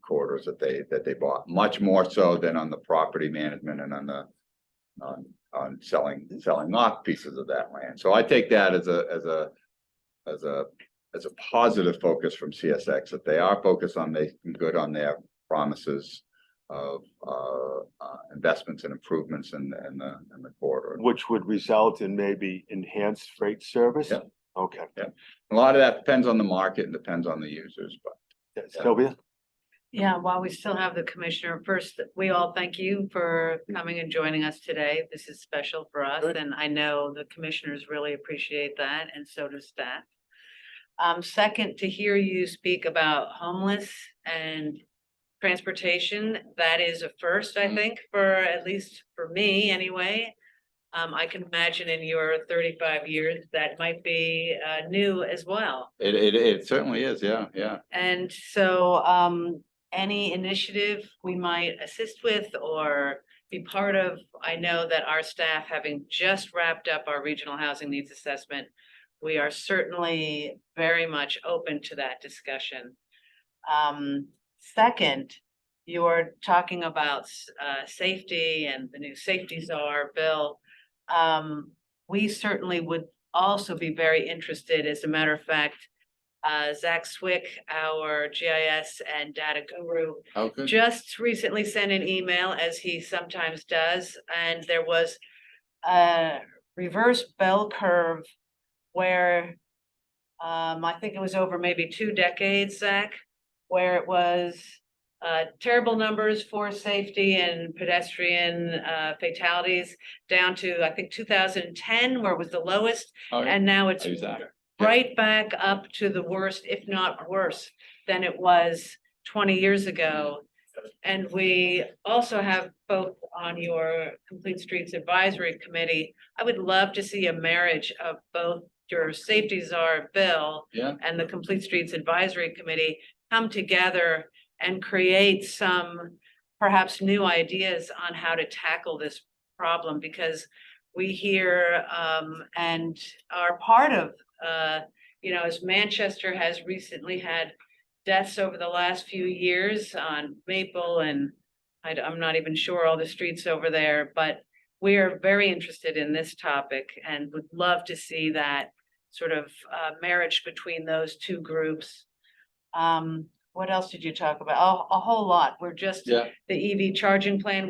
corridors that they bought, much more so than on the property management and on selling off pieces of that land. So I take that as a positive focus from CSX, that they are focused on making good on their promises of investments and improvements in the corridor. Which would result in maybe enhanced freight service? Yeah. Okay. Yeah. A lot of that depends on the market and depends on the users, but Sylvia? Yeah, while we still have the commissioner, first, we all thank you for coming and joining us today. This is special for us, Good. and I know the commissioners really appreciate that, and so does staff. Second, to hear you speak about homeless and transportation, that is a first, I think, for at least for me anyway. I can imagine in your 35 years, that might be new as well. it certainly is. Yeah. And so, any initiative we might assist with or be part of, I know that our staff, having just wrapped up our regional housing needs assessment, we are certainly very much open to that discussion. Second, you are talking about safety and the new safety czar bill. We certainly would also be very interested. As a matter of fact, Zach Swick, our GIS and data guru, just recently sent an email, as he sometimes does, and there was a reverse bell curve where I think it was over maybe 2 decades, Zach, where it was terrible numbers for safety and pedestrian fatalities down to, I think, 2010, where it was the lowest, and now it's right back up to the worst, if not worse, than it was 20 years ago. And we also have both on your Complete Streets Advisory Committee. I would love to see a marriage of both your Safety Czar bill and the Complete Streets Advisory Committee come together and create some perhaps new ideas on how to tackle this problem, because we hear and are part of, as Manchester has recently had deaths over the last few years on Maple, and I'm not even sure all the streets over there, but we are very interested in this topic and would love to see that sort of marriage between those two groups. What else did you talk about? Oh, a whole lot. We're just the EV charging plan.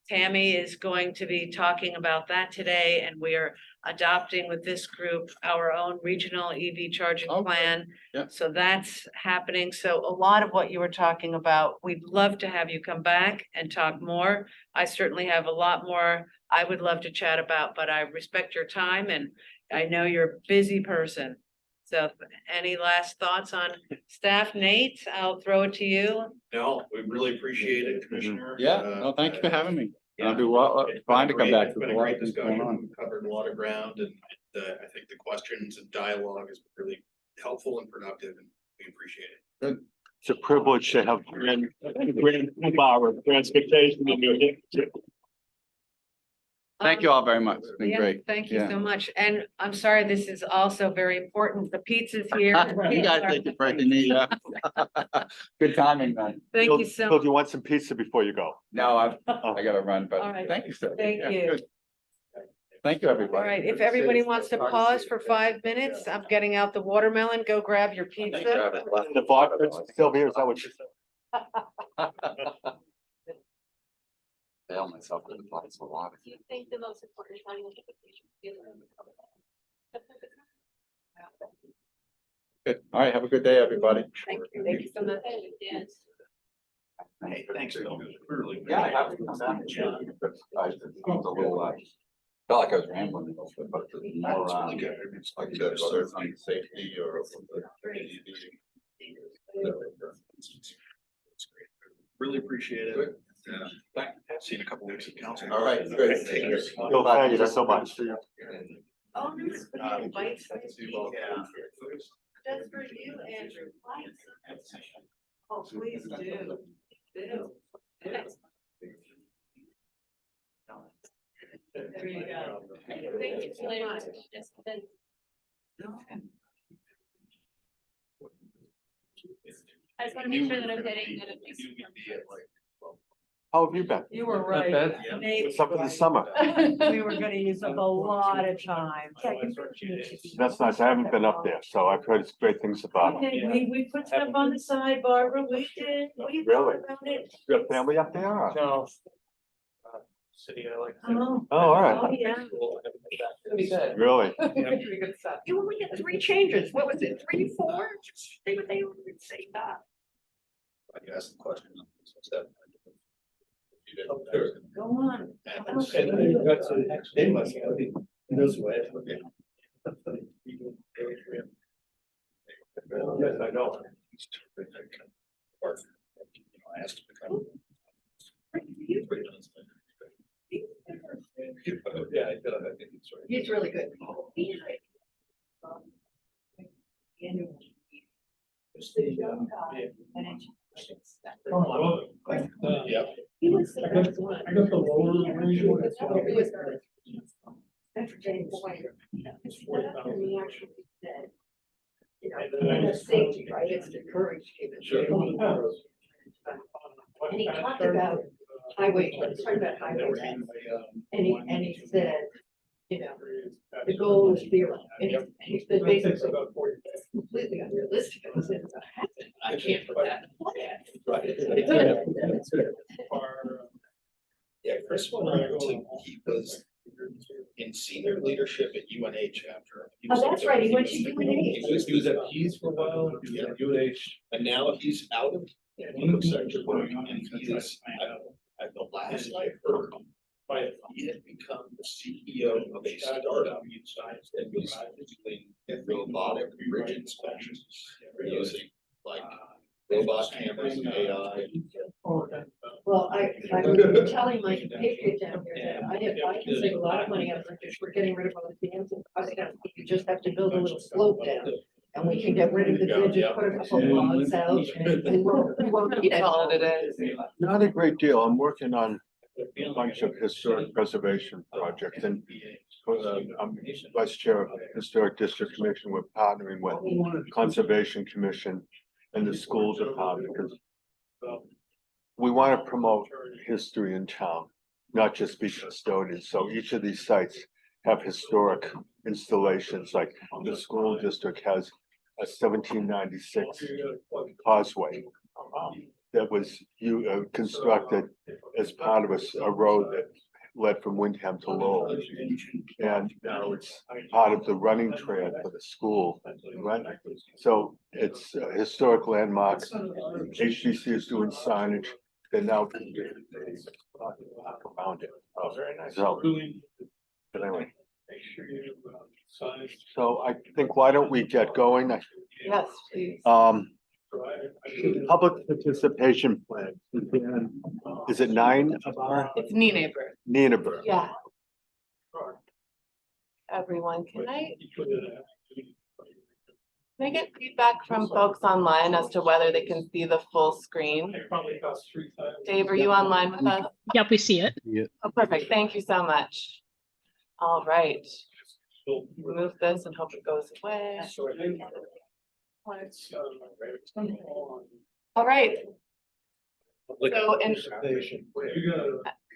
Tammy is going to be talking about that today, and we are adopting with this group our own regional EV charging plan. So that's happening. So a lot of what you were talking about, we'd love to have you come back and talk more. I certainly have a lot more I would love to chat about, but I respect your time and I know you're a busy person. So any last thoughts on staff? Nate, I'll throw it to you. No, we really appreciate it, Commissioner. No, thank you for having me. Yeah. I'll do fine to come back. It's been a great discussion. We've covered a lot of ground, and I think the questions and dialogue is really helpful and productive, and we appreciate it. Good. It's a privilege to have grand power transportation in New Hampshire. Thank you all very much. It's been great. Thank you so much. And I'm sorry, this is also very important. The pizza's here. You guys take your break in the, good timing, man. Thank you so Phil, much. do you want some pizza before you go? No, I gotta run, but All right. thank you, sir. Thank Yeah, you. good. Thank you, everybody. All right, if everybody wants to pause for 5 minutes, I'm getting out the watermelon. Go grab your pizza. The vodka, Sylvia, is that what you said? Bail myself with a bottle of water. Do you think the most important time is Good. All right, have a good day, everybody. Thank you. Thank you so much. Hey, thanks, Phil. Really. Yeah, I have to come down. I just felt a little, felt like I was rambling, but more It's really good. it's like whether it's on safety or. It's great. Really appreciate it. See you in a couple weeks at council. All right, great. Take care. Phil, thank you so much. Oh, nice. Bites. Yeah. That's for you, Andrew. Oh, please do. Do. There you go. Thank you so much. I just want to make sure that I'm hitting notifications. How have you been? You were right. What's up for the summer? We were gonna use up a lot of time. That's nice. I haven't been up there, so I've heard great things about it. Okay, we put stuff on the side, Barbara, we did. We Really? thought about it. You have family up there? or- No. City, I like. Oh, Oh, all oh, right. yeah. It'll be good. Really? Pretty good stuff. You only had 3 changes. What was it? 3, 4? They would say that. I can ask the question. Go on. And then you got to name myself, he knows who I am. Okay. Yes, I know. He's terrific. Or, I asked him to come. Yeah, I feel like I think it's right. He's really good. Yeah. He was. I got the lower version. It's 40,000. You know, safety, right, it's the courage. Sure. And he talked about highway, he talked about highways, and he said, you know, the goal is zero. And he said basically, it's completely unrealistic. I said, it's not happening. I can't put that in the plan. Yeah, Chris wanted to, he was in senior leadership at UNH chapter. He was Oh, that's right, he went to UNH. He was at Keys for a while, yeah, UNH, and now he's out of section work, and he is, at the last I heard, he had become the CEO of a startup that was doing robotic bridge inspections using like robot cameras and AI. Well, I was telling my patriot down here that I can save a lot of money out of this. We're getting rid of all the dams and crossing out. You just have to build a little slope down. And we can get rid of the bridges, put a couple of logs out and we won't need all it is. Not a great deal. I'm working on a bunch of historic preservation projects and I'm vice chair of the Historic District Commission. We're partnering with Conservation Commission and the school department because we want to promote history in town, not just be custodians. So each of these sites have historic installations, like the school district has a 1796 causeway that was constructed as part of a road that led from Windham to Lowell. And now it's part of the running trail for the school, right? So it's a historic landmark. HDC is doing signage. They're now around it. So, but anyway. So I think, why don't we get going? Yes, please. Public participation plan. Is it 9 of our? It's Neighbor. Neighbor. Yeah. Everyone, can I get feedback from folks online as to whether they can see the full screen? Dave, are you online with us? Yep, we see it. Oh, perfect. Thank you so much. All right. Move this and hope it goes away. All right. So,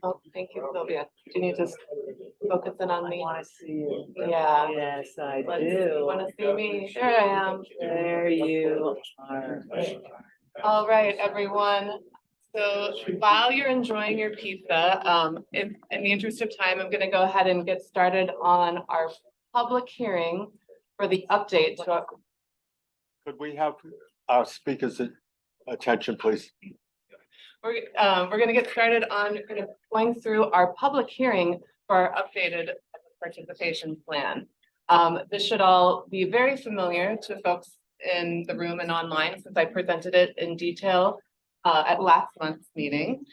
oh, thank you, Sylvia. Do you need to focus in on me? I want to see you. Yeah. Yes, I You want to see me? There I am. There you are. All right, everyone. So while you're enjoying your pizza, in the interest of time, I'm going to go ahead and get started on our public hearing for the update to our. Could we have our speakers' attention, please? We're going to get started on kind of going through our public hearing for our updated participation plan. This should all be very familiar to folks in the room and online since I presented it in detail at last month's meeting.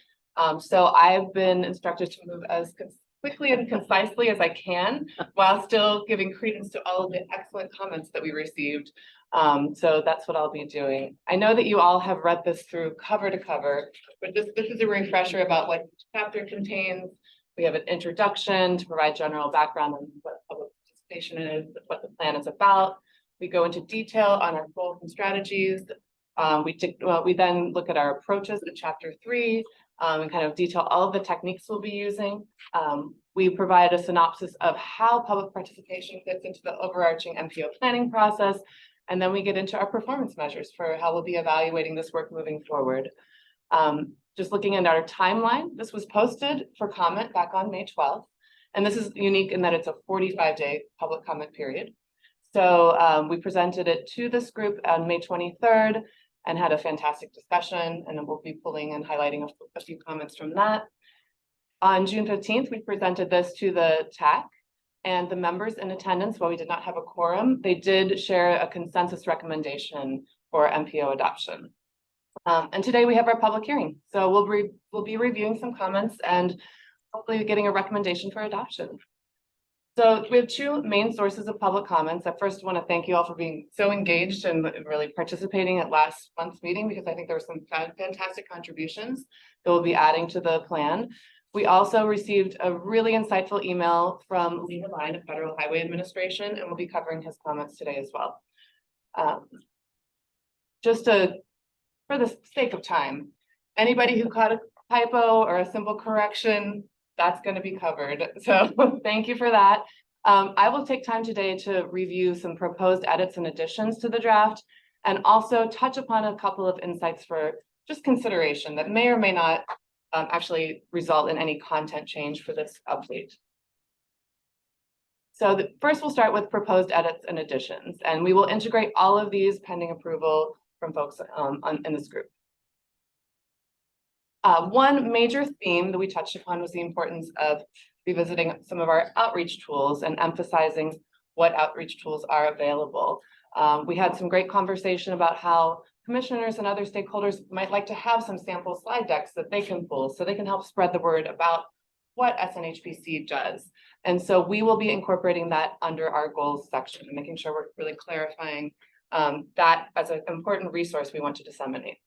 So I've been instructed to move as quickly and concisely as I can while still giving credence to all of the excellent comments that we received. So that's what I'll be doing. I know that you all have read this through cover to cover, but this is a refresher about what each chapter contains. We have an introduction to provide general background on what public participation is, what the plan is about. We go into detail on our goals and strategies. We then look at our approaches in chapter 3 and kind of detail all of the techniques we'll be using. We provide a synopsis of how public participation fits into the overarching MPO planning process. And then we get into our performance measures for how we'll be evaluating this work moving forward. Just looking at our timeline, this was posted for comment back on May 12th. And this is unique in that it's a 45-day public comment period. So we presented it to this group on May 23rd and had a fantastic discussion, and then we'll be pulling and highlighting a few comments from that. On June 15th, we presented this to the TAC, and the members in attendance, while we did not have a quorum, they did share a consensus recommendation for MPO adoption. And today we have our public hearing. So we'll be reviewing some comments and hopefully getting a recommendation for adoption. So we have two main sources of public comments. I first want to thank you all for being so engaged and really participating at last month's meeting, because I think there were some fantastic contributions that we'll be adding to the plan. We also received a really insightful email from Lee Line of Federal Highway Administration, and we'll be covering his comments today as well. For the sake of time, anybody who caught a typo or a simple correction, that's going to be covered. So thank you for that. I will take time today to review some proposed edits and additions to the draft, and also touch upon a couple of insights for just consideration that may or may not actually result in any content change for this update. So first we'll start with proposed edits and additions, and we will integrate all of these pending approval from folks in this group. One major theme that we touched upon was the importance of revisiting some of our outreach tools and emphasizing what outreach tools are available. We had some great conversation about how commissioners and other stakeholders might like to have some sample slide decks that they can pull so they can help spread the word about what SNHPC does. And so we will be incorporating that under our goals section, making sure we're really clarifying that as an important resource we want to disseminate.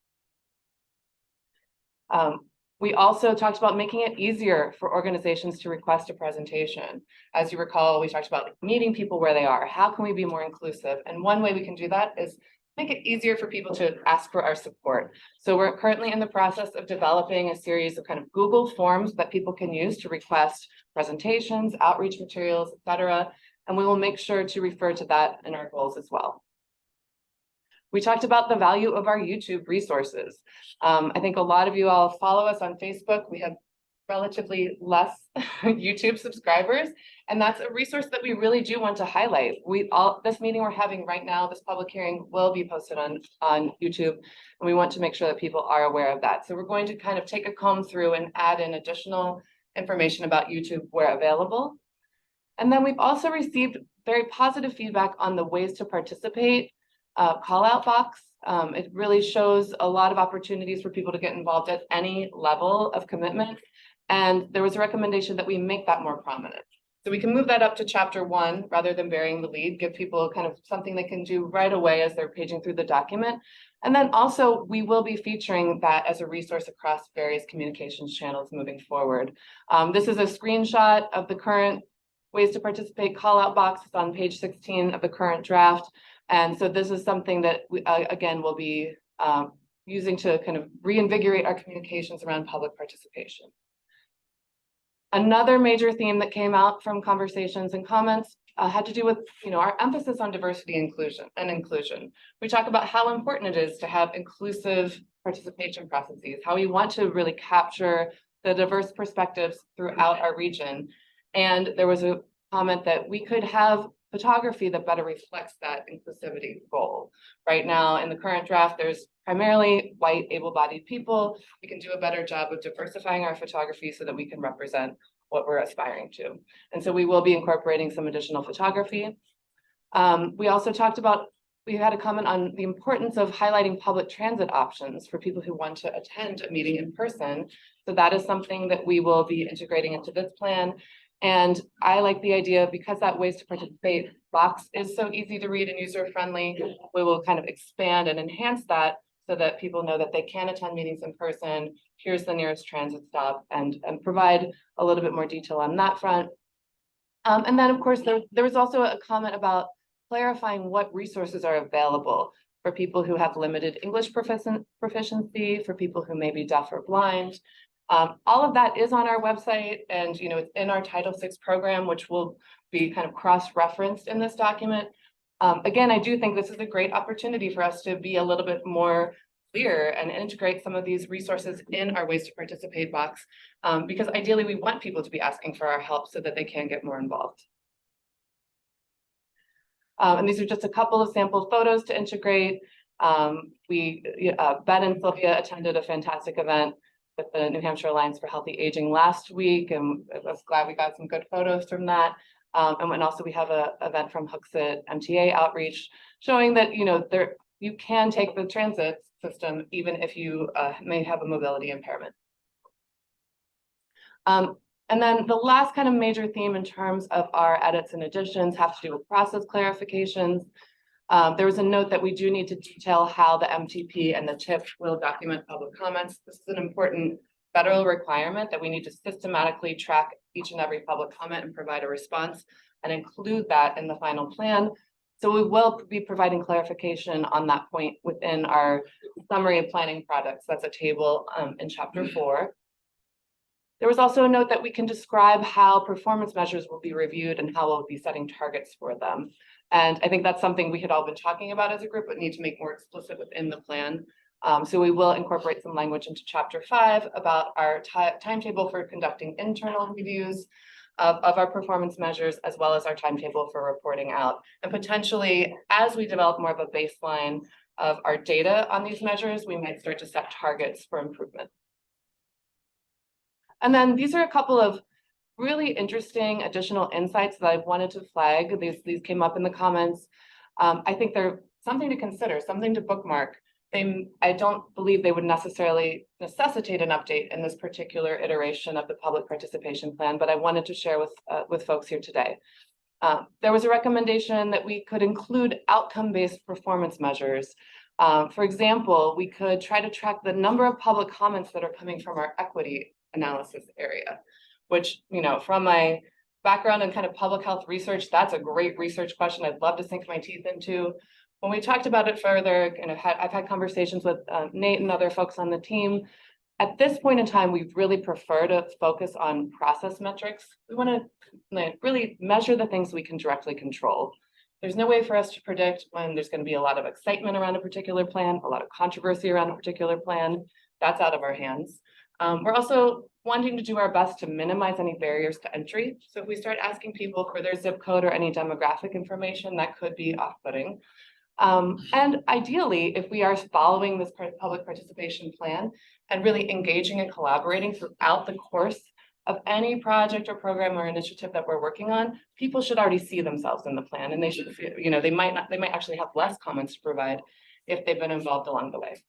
We also talked about making it easier for organizations to request a presentation. As you recall, we talked about meeting people where they are. How can we be more inclusive? And one way we can do that is make it easier for people to ask for our support. So we're currently in the process of developing a series of kind of Google forms that people can use to request presentations, outreach materials, etc. And we will make sure to refer to that in our goals as well. We talked about the value of our YouTube resources. I think a lot of you all follow us on Facebook. We have relatively less YouTube subscribers, and that's a resource that we really do want to highlight. This meeting we're having right now, this public hearing, will be posted on YouTube, and we want to make sure that people are aware of that. So we're going to kind of take a comb through and add in additional information about YouTube where available. And then we've also received very positive feedback on the ways to participate call out box. It really shows a lot of opportunities for people to get involved at any level of commitment. And there was a recommendation that we make that more prominent. So we can move that up to chapter 1 rather than burying the lead, give people kind of something they can do right away as they're paging through the document. And then also we will be featuring that as a resource across various communications channels moving forward. This is a screenshot of the current ways to participate call out box. It's on page 16 of the current draft. And so this is something that we, again, will be using to kind of reinvigorate our communications around public participation. Another major theme that came out from conversations and comments had to do with, our emphasis on diversity and inclusion. We talk about how important it is to have inclusive participation processes, how we want to really capture the diverse perspectives throughout our region. And there was a comment that we could have photography that better reflects that inclusivity goal. Right now, in the current draft, there's primarily white, able-bodied people. We can do a better job of diversifying our photography so that we can represent what we're aspiring to. And so we will be incorporating some additional photography. We also talked about, we had a comment on the importance of highlighting public transit options for people who want to attend a meeting in person. So that is something that we will be integrating into this plan. And I like the idea, because that ways to participate box is so easy to read and user-friendly, we will kind of expand and enhance that so that people know that they can attend meetings in person. Here's the nearest transit stop, and provide a little bit more detail on that front. And then, of course, there was also a comment about clarifying what resources are available for people who have limited English proficiency, for people who may be deaf or blind. All of that is on our website, and it's in our Title VI program, which will be kind of cross-referenced in this document. Again, I do think this is a great opportunity for us to be a little bit more clear and integrate some of these resources in our ways to participate box, because ideally we want people to be asking for our help so that they can get more involved. And these are just a couple of sample photos to integrate. Ben and Sylvia attended a fantastic event with the New Hampshire Alliance for Healthy Aging last week, and I was glad we got some good photos from that. And also we have an event from Hooksett MTA Outreach showing that you can take the transit system even if you may have a mobility impairment. And then the last kind of major theme in terms of our edits and additions have to do with process clarifications. There was a note that we do need to detail how the MTP and the TIP will document public comments. This is an important federal requirement that we need to systematically track each and every public comment and provide a response and include that in the final plan. So we will be providing clarification on that point within our summary of planning products. That's a table in chapter 4. There was also a note that we can describe how performance measures will be reviewed and how we'll be setting targets for them. And I think that's something we had all been talking about as a group, but need to make more explicit within the plan. So we will incorporate some language into chapter 5 about our timetable for conducting internal reviews of our performance measures, as well as our timetable for reporting out. And potentially, as we develop more of a baseline of our data on these measures, we might start to set targets for improvement. And then these are a couple of really interesting additional insights that I wanted to flag. These came up in the comments. I think they're something to consider, something to bookmark. I don't believe they would necessarily necessitate an update in this particular iteration of the public participation plan, but I wanted to share with folks here today. There was a recommendation that we could include outcome-based performance measures. For example, we could try to track the number of public comments that are coming from our equity analysis area, which, from my background in kind of public health research, that's a great research question I'd love to sink my teeth into. When we talked about it further, and I've had conversations with Nate and other folks on the team, at this point in time, we really prefer to focus on process metrics. We want to really measure the things we can directly control. There's no way for us to predict when there's going to be a lot of excitement around a particular plan, a lot of controversy around a particular plan. That's out of our hands. We're also wanting to do our best to minimize any barriers to entry. So if we start asking people for their zip code or any demographic information, that could be off-putting. And ideally, if we are following this public participation plan and really engaging and collaborating throughout the course of any project or program or initiative that we're working on, people should already see themselves in the plan, and they should feel, they might actually have less comments to provide if they've been involved along the way.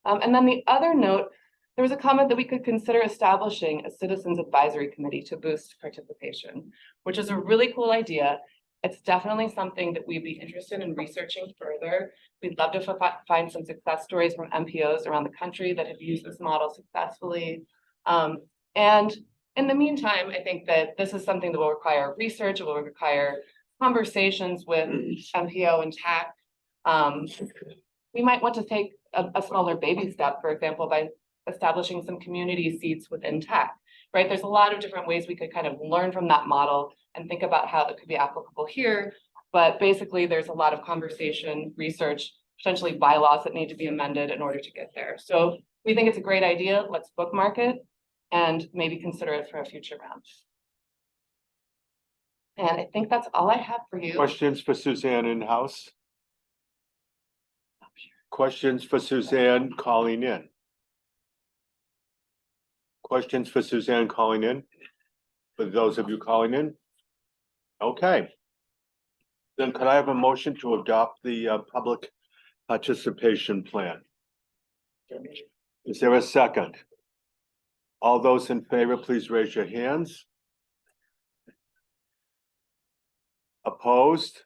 And then the other note, there was a comment that we could consider establishing a citizens advisory committee to boost participation, which is a really cool idea. It's definitely something that we'd be interested in researching further. We'd love to find some success stories from MPOs around the country that have used this model successfully. And in the meantime, I think that this is something that will require research, it will require conversations with MPO and TAC. We might want to take a smaller baby step, for example, by establishing some community seats within TAC, right? There's a lot of different ways we could kind of learn from that model and think about how it could be applicable here. But basically, there's a lot of conversation, research, potentially bylaws that need to be amended in order to get there. So we think it's a great idea. Let's bookmark it and maybe consider it for a future round. And I think that's all I have for you. Questions for Suzanne in-house? Questions for Suzanne calling in? Questions for Suzanne calling in? For those of you calling in? Okay. Then could I have a motion to adopt the public participation plan? Is there a second? All those in favor, please raise your hands. Opposed?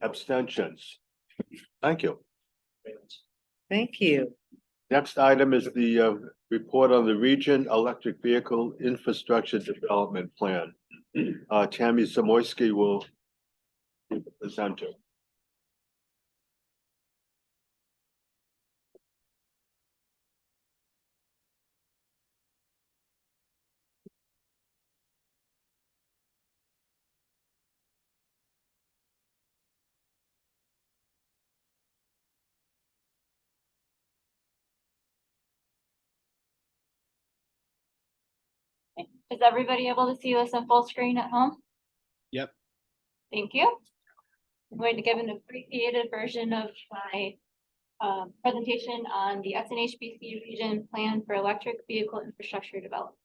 Abstentions? Thank you. Thank you. Next item is the report on the region electric vehicle infrastructure development plan. Tammy Zamoyski will be the presenter. Is everybody able to see this in full screen at home? Yep. Thank you. I'm going to give an abbreviated version of my presentation on the SNHPC region plan for electric vehicle infrastructure development.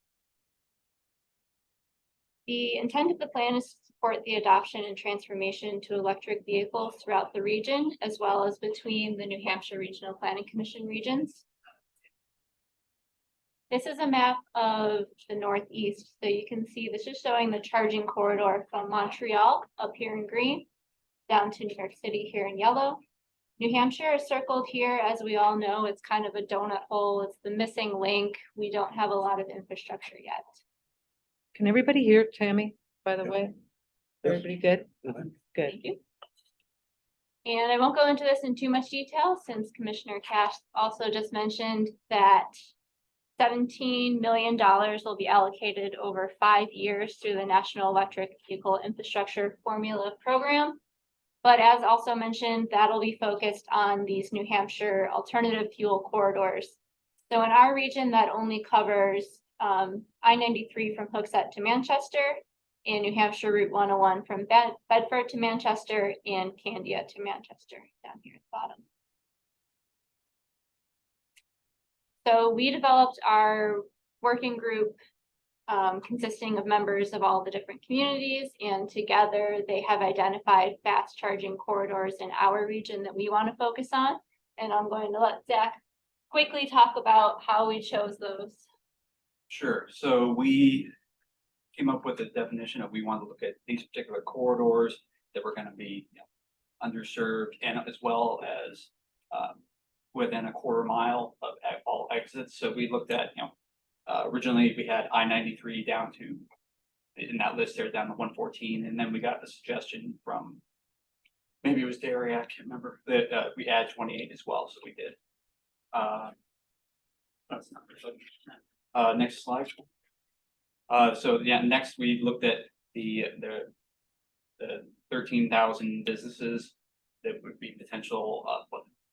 The intent of the plan is to support the adoption and transformation to electric vehicles throughout the region, as well as between the New Hampshire Regional Planning Commission regions. This is a map of the Northeast. So you can see this is showing the charging corridor from Montreal up here in green down to New York City here in yellow. New Hampshire is circled here. As we all know, it's kind of a donut hole. It's the missing link. We don't have a lot of infrastructure yet. Can everybody hear Tammy, by the way? Everybody good? Good. Thank you. And I won't go into this in too much detail since Commissioner Cash also just mentioned that $17 million will be allocated over 5 years through the National Electric Vehicle Infrastructure Formula Program. But as also mentioned, that'll be focused on these New Hampshire alternative fuel corridors. So in our region, that only covers I-93 from Hooksett to Manchester, and New Hampshire Route 101 from Bedford to Manchester, and Candia to Manchester down here at the bottom. So we developed our working group consisting of members of all the different communities, and together they have identified fast charging corridors in our region that we want to focus on. And I'm going to let Zach quickly talk about how we chose those. Sure. So we came up with a definition of we want to look at these particular corridors that were going to be underserved, and as well as within a quarter mile of all exits. So we looked at, originally we had I-93 down to, in that list there, down to 114. And then we got a suggestion from, maybe it was Derry, I can't remember, that we add 28 as well. So we did. That's not really, next slide. So yeah, next we looked at the 13,000 businesses that would be potential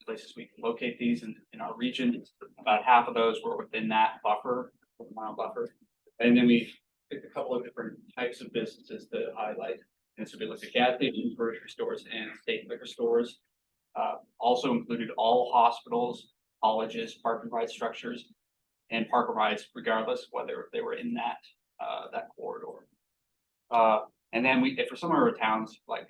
places we can locate these in our region. About half of those were within that buffer, mile buffer. And then we picked a couple of different types of businesses to highlight. And so we looked at gas stations, grocery stores, and state liquor stores. Also included all hospitals, colleges, park and ride structures, and park and rides, regardless whether they were in that that corridor. And then for some of our towns, like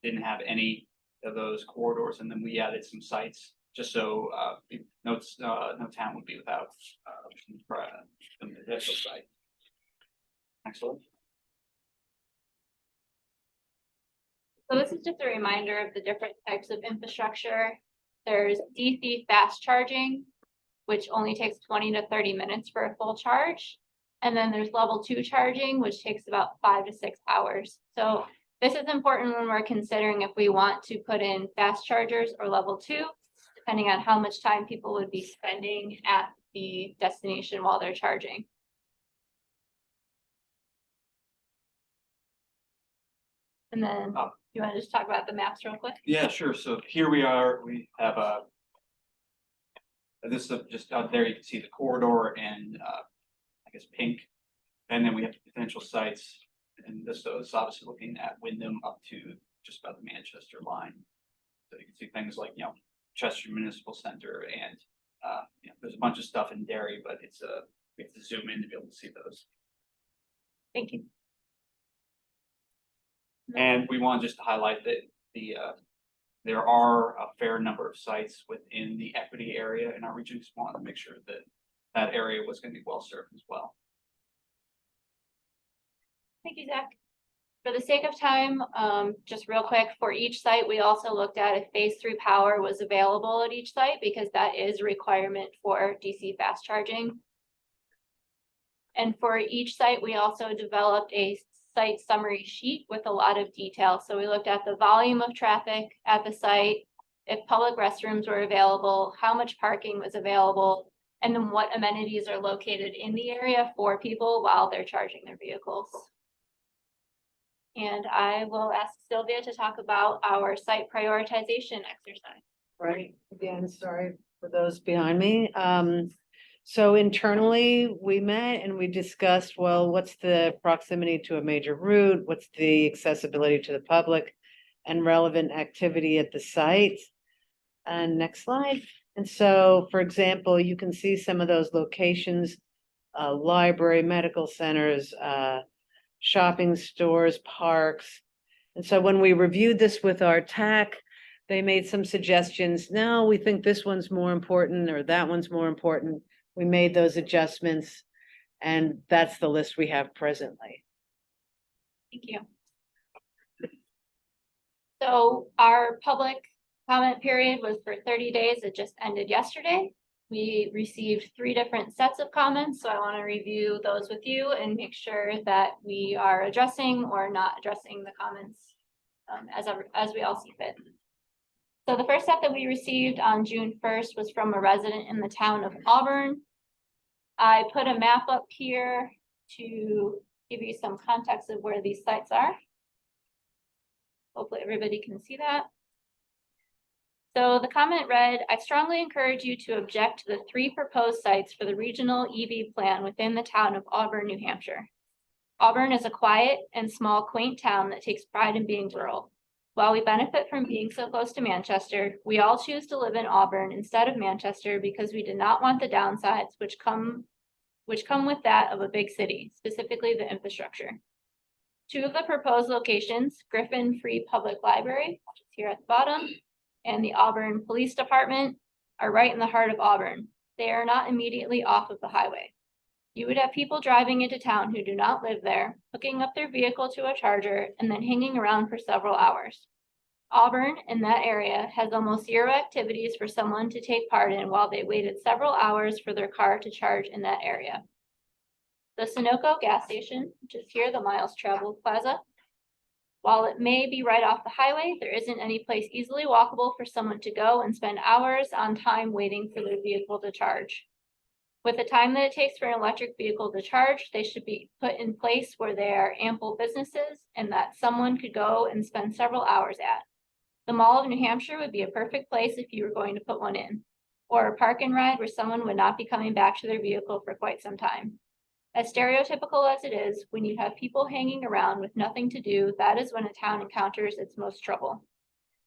didn't have any of those corridors, and then we added some sites just so no town would be without some potential site. Next one. So this is just a reminder of the different types of infrastructure. There's DC fast charging, which only takes 20 to 30 minutes for a full charge. And then there's level 2 charging, which takes about 5 to 6 hours. So this is important when we're considering if we want to put in fast chargers or level 2, depending on how much time people would be spending at the destination while they're charging. And then you want to just talk about the maps real quick? Yeah, sure. So here we are. We have this is just out there. You can see the corridor and I guess pink, and then we have the potential sites. And this is obviously looking at Wyndham up to just about the Manchester line. So you can see things like Chester Municipal Center, and there's a bunch of stuff in Derry, but it's we have to zoom in to be able to see those. Thank you. And we want just to highlight that there are a fair number of sites within the equity area in our region. Just want to make sure that that area was going to be well served as well. Thank you, Zach. For the sake of time, just real quick, for each site, we also looked at if phase 3 power was available at each site because that is a requirement for DC fast charging. And for each site, we also developed a site summary sheet with a lot of detail. So we looked at the volume of traffic at the site, if public restrooms were available, how much parking was available, and then what amenities are located in the area for people while they're charging their vehicles. And I will ask Sylvia to talk about our site prioritization exercise. Right, again, sorry for those behind me. So internally, we met and we discussed, well, what's the proximity to a major route? What's the accessibility to the public and relevant activity at the site? And next slide. And so, for example, you can see some of those locations, library, medical centers, shopping stores, parks. And so when we reviewed this with our TAC, they made some suggestions. No, we think this one's more important or that one's more important. We made those adjustments and that's the list we have presently. Thank you. So our public comment period was for 30 days. It just ended yesterday. We received 3 different sets of comments, so I want to review those with you and make sure that we are addressing or not addressing the comments as we all see fit. So the first set that we received on June 1st was from a resident in the town of Auburn. I put a map up here to give you some context of where these sites are. Hopefully everybody can see that. So the comment read, I strongly encourage you to object to the 3 proposed sites for the regional EV plan within the town of Auburn, New Hampshire. Auburn is a quiet and small, quaint town that takes pride in being rural. While we benefit from being so close to Manchester, we all choose to live in Auburn instead of Manchester because we did not want the downsides which come with that of a big city, specifically the infrastructure. 2 of the proposed locations, Griffin Free Public Library, which is here at the bottom, and the Auburn Police Department, are right in the heart of Auburn. They are not immediately off of the highway. You would have people driving into town who do not live there, hooking up their vehicle to a charger, and then hanging around for several hours. Auburn, in that area, has almost 0 activities for someone to take part in while they waited several hours for their car to charge in that area. The Sunoco gas station, which is here, the miles traveled plaza. While it may be right off the highway, there isn't any place easily walkable for someone to go and spend hours on time waiting for their vehicle to charge. With the time that it takes for an electric vehicle to charge, they should be put in place where there are ample businesses and that someone could go and spend several hours at. The Mall of New Hampshire would be a perfect place if you were going to put one in, or a park and ride where someone would not be coming back to their vehicle for quite some time. As stereotypical as it is, when you have people hanging around with nothing to do, that is when a town encounters its most trouble.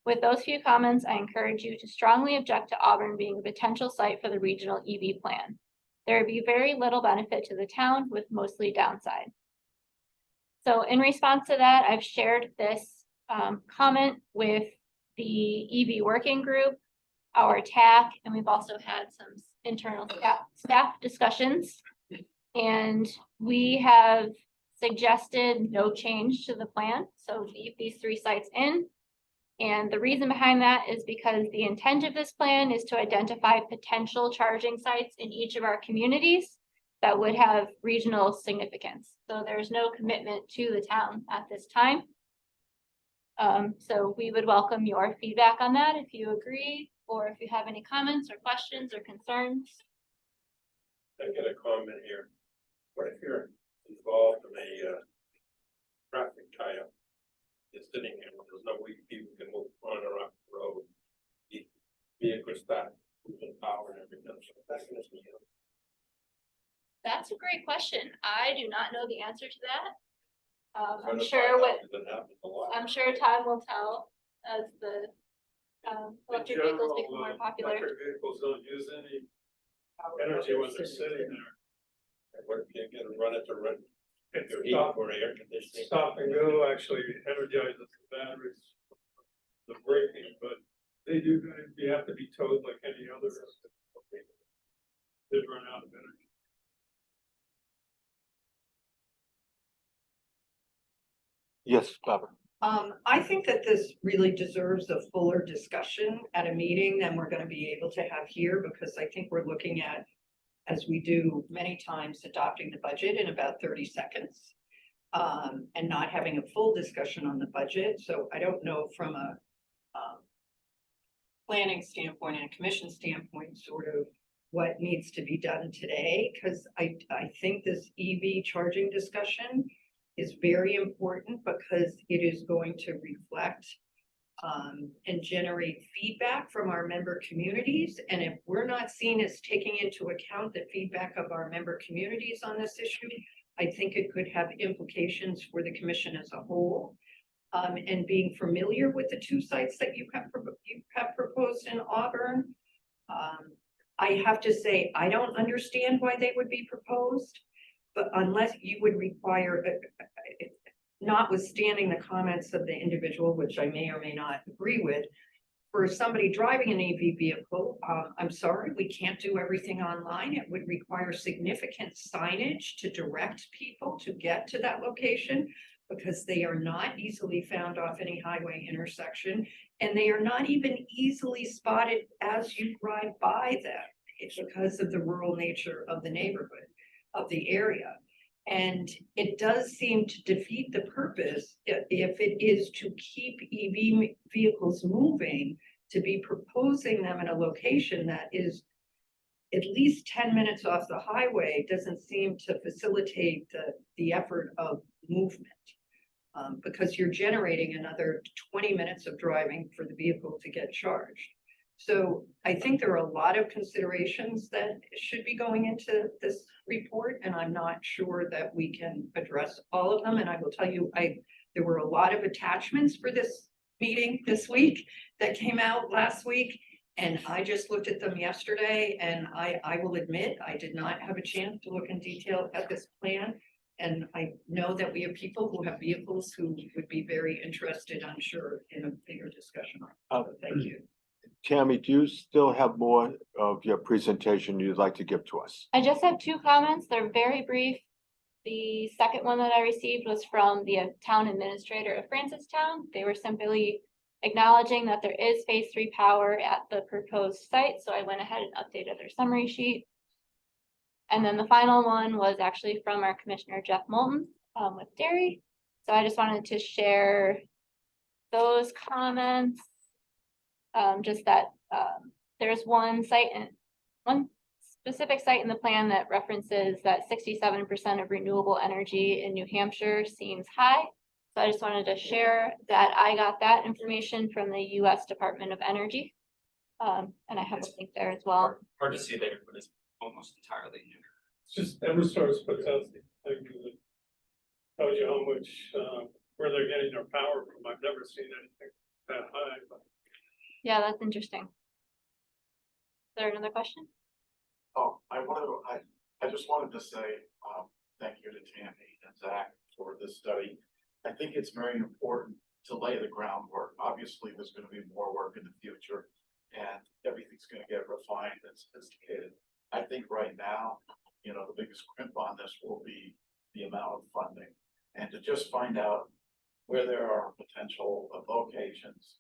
With those few comments, I encourage you to strongly object to Auburn being a potential site for the regional EV plan. There would be very little benefit to the town with mostly downside. So in response to that, I've shared this comment with the EV working group, our TAC, and we've also had some internal staff discussions. And we have suggested no change to the plan, so leave these 3 sites in. And the reason behind that is because the intent of this plan is to identify potential charging sites in each of our communities that would have regional significance. So there's no commitment to the town at this time. So we would welcome your feedback on that if you agree, or if you have any comments or questions or concerns. I get a comment here. What if you're involved in a traffic tie-up? You're sitting here, there's no way people can move on or off the road. The vehicle stop, moving power and everything. So that's gonna be. That's a great question. I do not know the answer to that. I'm Trying to sure find what out, 'cause it happens a lot. I'm sure time will tell as the electric In vehicles general, become more popular. Electric vehicles don't use any energy when they're sitting there. What if you get to run it to run? It's Your heat stop, or air conditioning? stop and go actually energizes the batteries, the braking, but they do, you have to be towed like any other. They run out of energy. Yes, Barbara. I think that this really deserves a fuller discussion at a meeting than we're gonna be able to have here, because I think we're looking at, as we do many times, adopting the budget in about 30 seconds. And not having a full discussion on the budget, so I don't know from a planning standpoint and a commission standpoint, sort of what needs to be done today, because I think this EV charging discussion is very important because it is going to reflect and generate feedback from our member communities. And if we're not seen as taking into account the feedback of our member communities on this issue, I think it could have implications for the commission as a whole. And being familiar with the two sites that you have proposed in Auburn, I have to say, I don't understand why they would be proposed, but unless you would require, notwithstanding the comments of the individual, which I may or may not agree with, for somebody driving an EV vehicle, I'm sorry, we can't do everything online. It would require significant signage to direct people to get to that location, because they are not easily found off any highway intersection, and they are not even easily spotted as you drive by them. It's because of the rural nature of the neighborhood, of the area. And it does seem to defeat the purpose, if it is to keep EV vehicles moving, to be proposing them in a location that is at least 10 minutes off the highway. Doesn't seem to facilitate the effort of movement. Because you're generating another 20 minutes of driving for the vehicle to get charged. So I think there are a lot of considerations that should be going into this report, and I'm not sure that we can address all of them. And I will tell you, there were a lot of attachments for this meeting this week that came out last week, and I just looked at them yesterday, and I will admit I did not have a chance to look in detail at this plan. And I know that we have people who have vehicles who would be very interested, I'm sure, in a bigger discussion. So thank you. Tammy, do you still have more of your presentation you'd like to give to us? I just have two comments. They're very brief. The second one that I received was from the town administrator of Francistown. They were simply acknowledging that there is phase 3 power at the proposed site. So I went ahead and updated their summary sheet. And then the final one was actually from our Commissioner Jeff Moulton with dairy. So I just wanted to share those comments. Just that there's one specific site in the plan that references that 67% of renewable energy in New Hampshire seems high. So I just wanted to share that I got that information from the US Department of Energy. And I have a link there as well. Hard to see there, but it's almost entirely new. It's just Eversource puts out the thing that tells you how much, where they're getting their power from. I've never seen anything that high, but. Yeah, that's interesting. Is there another question? Oh, I just wanted to say, thank you to Tammy and Zach for this study. I think it's very important to lay the groundwork. Obviously, there's going to be more work in the future, and everything's going to get refined and sophisticated. I think right now, you know, the biggest crimp on this will be the amount of funding, and to just find out where there are potential locations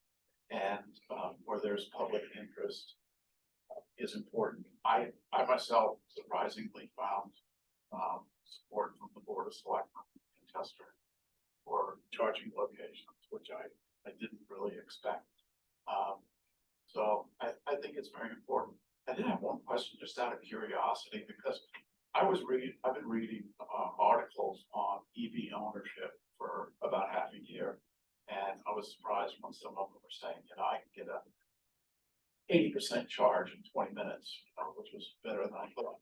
and where there's public interest is important. I myself surprisingly found support from the Board of Selectmen in Chester for charging locations, which I didn't really expect. So I think it's very important. I did have one question just out of curiosity, because I've been reading articles on EV ownership for about half a year, and I was surprised when some of them were saying, you know, I can get a 80% charge in 20 minutes, you know, which was better than I thought.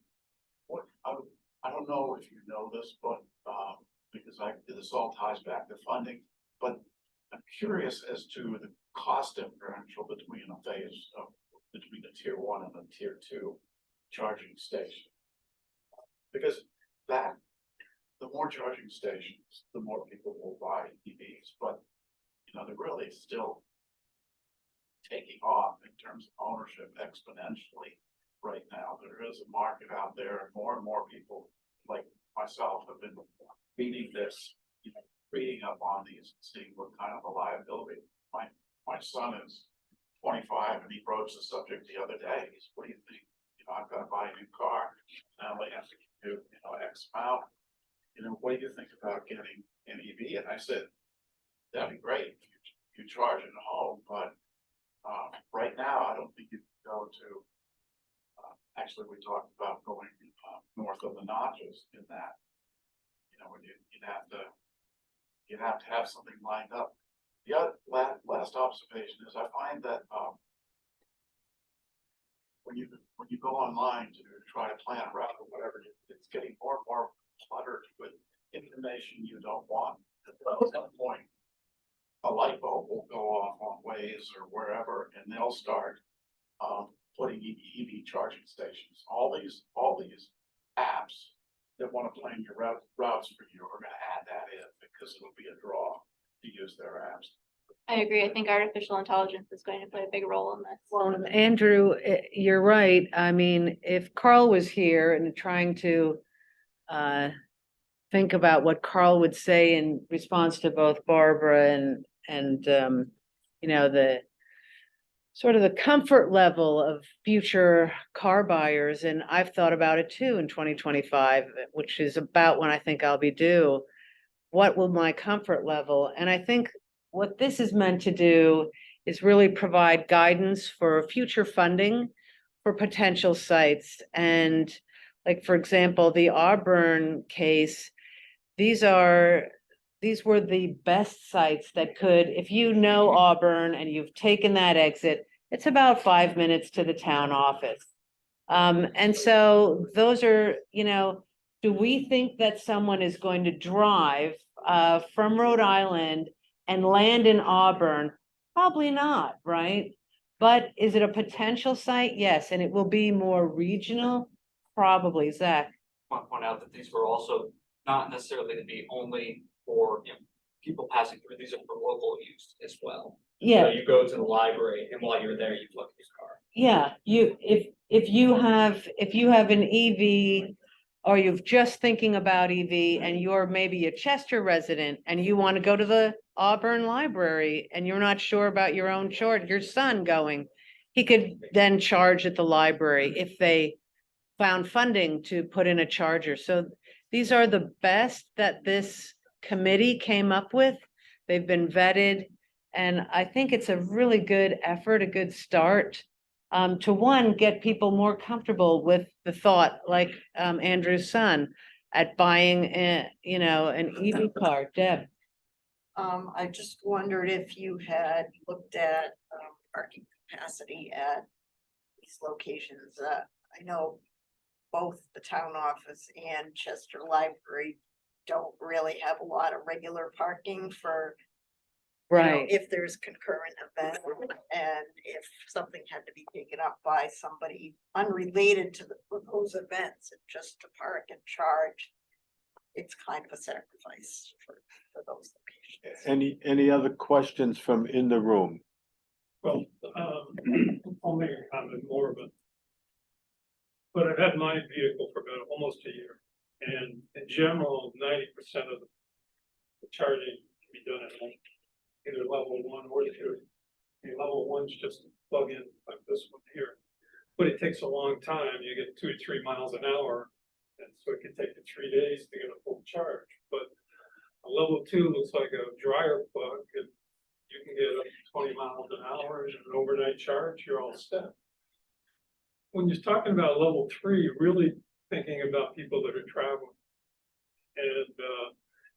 I don't know if you know this, but because this all ties back to funding, but I'm curious as to the cost differential between between a tier 1 and a tier 2 charging station. Because the more charging stations, the more people will buy EVs, but you know, they're really still taking off in terms of ownership exponentially right now. There is a market out there, and more people like myself have been reading this, you know, reading up on these, and seeing what kind of reliability. My son is 25 and he broached the subject the other day. He said, what do you think? You know, I've got to buy a new car. Now they have to do, you know, X amount. You know, what do you think about getting an EV? And I said, that'd be great if you charge it at home, but right now, I don't think you can go to, actually, we talked about going north of the notches in that. You know, when you'd have to have something lined up. The other last observation is I find that when you go online to try to plan a route or whatever, it's getting more and more cluttered with information you don't want. At some point, a light bulb will go off on Waze or wherever, and they'll start putting EV charging stations. All these apps that want to plan your routes for you are going to add that in because it'll be a draw to use their apps. I agree. I think artificial intelligence is going to play a big role in this. Well, Andrew, you're right. I mean, if Carl was here and trying to think about what Carl would say in response to both Barbara and you know, the sort of the comfort level of future car buyers, and I've thought about it too in 2025, which is about when I think I'll be due. What will my comfort level? And I think what this is meant to do is really provide guidance for future funding for potential sites. And like, for example, the Auburn case, these were the best sites that could, if you know Auburn and you've taken that exit, it's about 5 minutes to the town office. And so those are, you know, do we think that someone is going to drive from Rhode Island and land in Auburn? Probably not, right? But is it a potential site? Yes, and it will be more regional, probably. Zach. I want to point out that these were also not necessarily to be only for, you know, people passing through. These are for local use as well. Yeah. So you go to the library and while you're there, you look at your car. Yeah, if you have an EV or you're just thinking about EV and you're maybe a Chester resident and you want to go to the Auburn Library and you're not sure about your own your son going, he could then charge at the library if they found funding to put in a charger. So these are the best that this committee came up with. They've been vetted, and I think it's a really good effort, a good start. To one, get people more comfortable with the thought, like Andrew's son, at buying an EV car. Deb. I just wondered if you had looked at parking capacity at these locations. I know both the town office and Chester Library don't really have a lot of regular parking for, you know, Right. if there's concurrent event and if something had to be taken up by somebody unrelated to those events, and just to park and charge, it's kind of a sacrifice for those locations. Any other questions from in the room? Well, I'll make a comment more of it. But I've had my vehicle for about almost a year, and in general, 90% of the charging can be done at home, either level 1 or 2. Level 1's just plug in like this one here, but it takes a long time. You get 2 to 3 miles an hour, and so it can take you 3 days to get a full charge. But a level 2 looks like a dryer plug, and you can get up to 20 miles an hour and an overnight charge. You're all set. When you're talking about level 3, you're really thinking about people that are traveling, and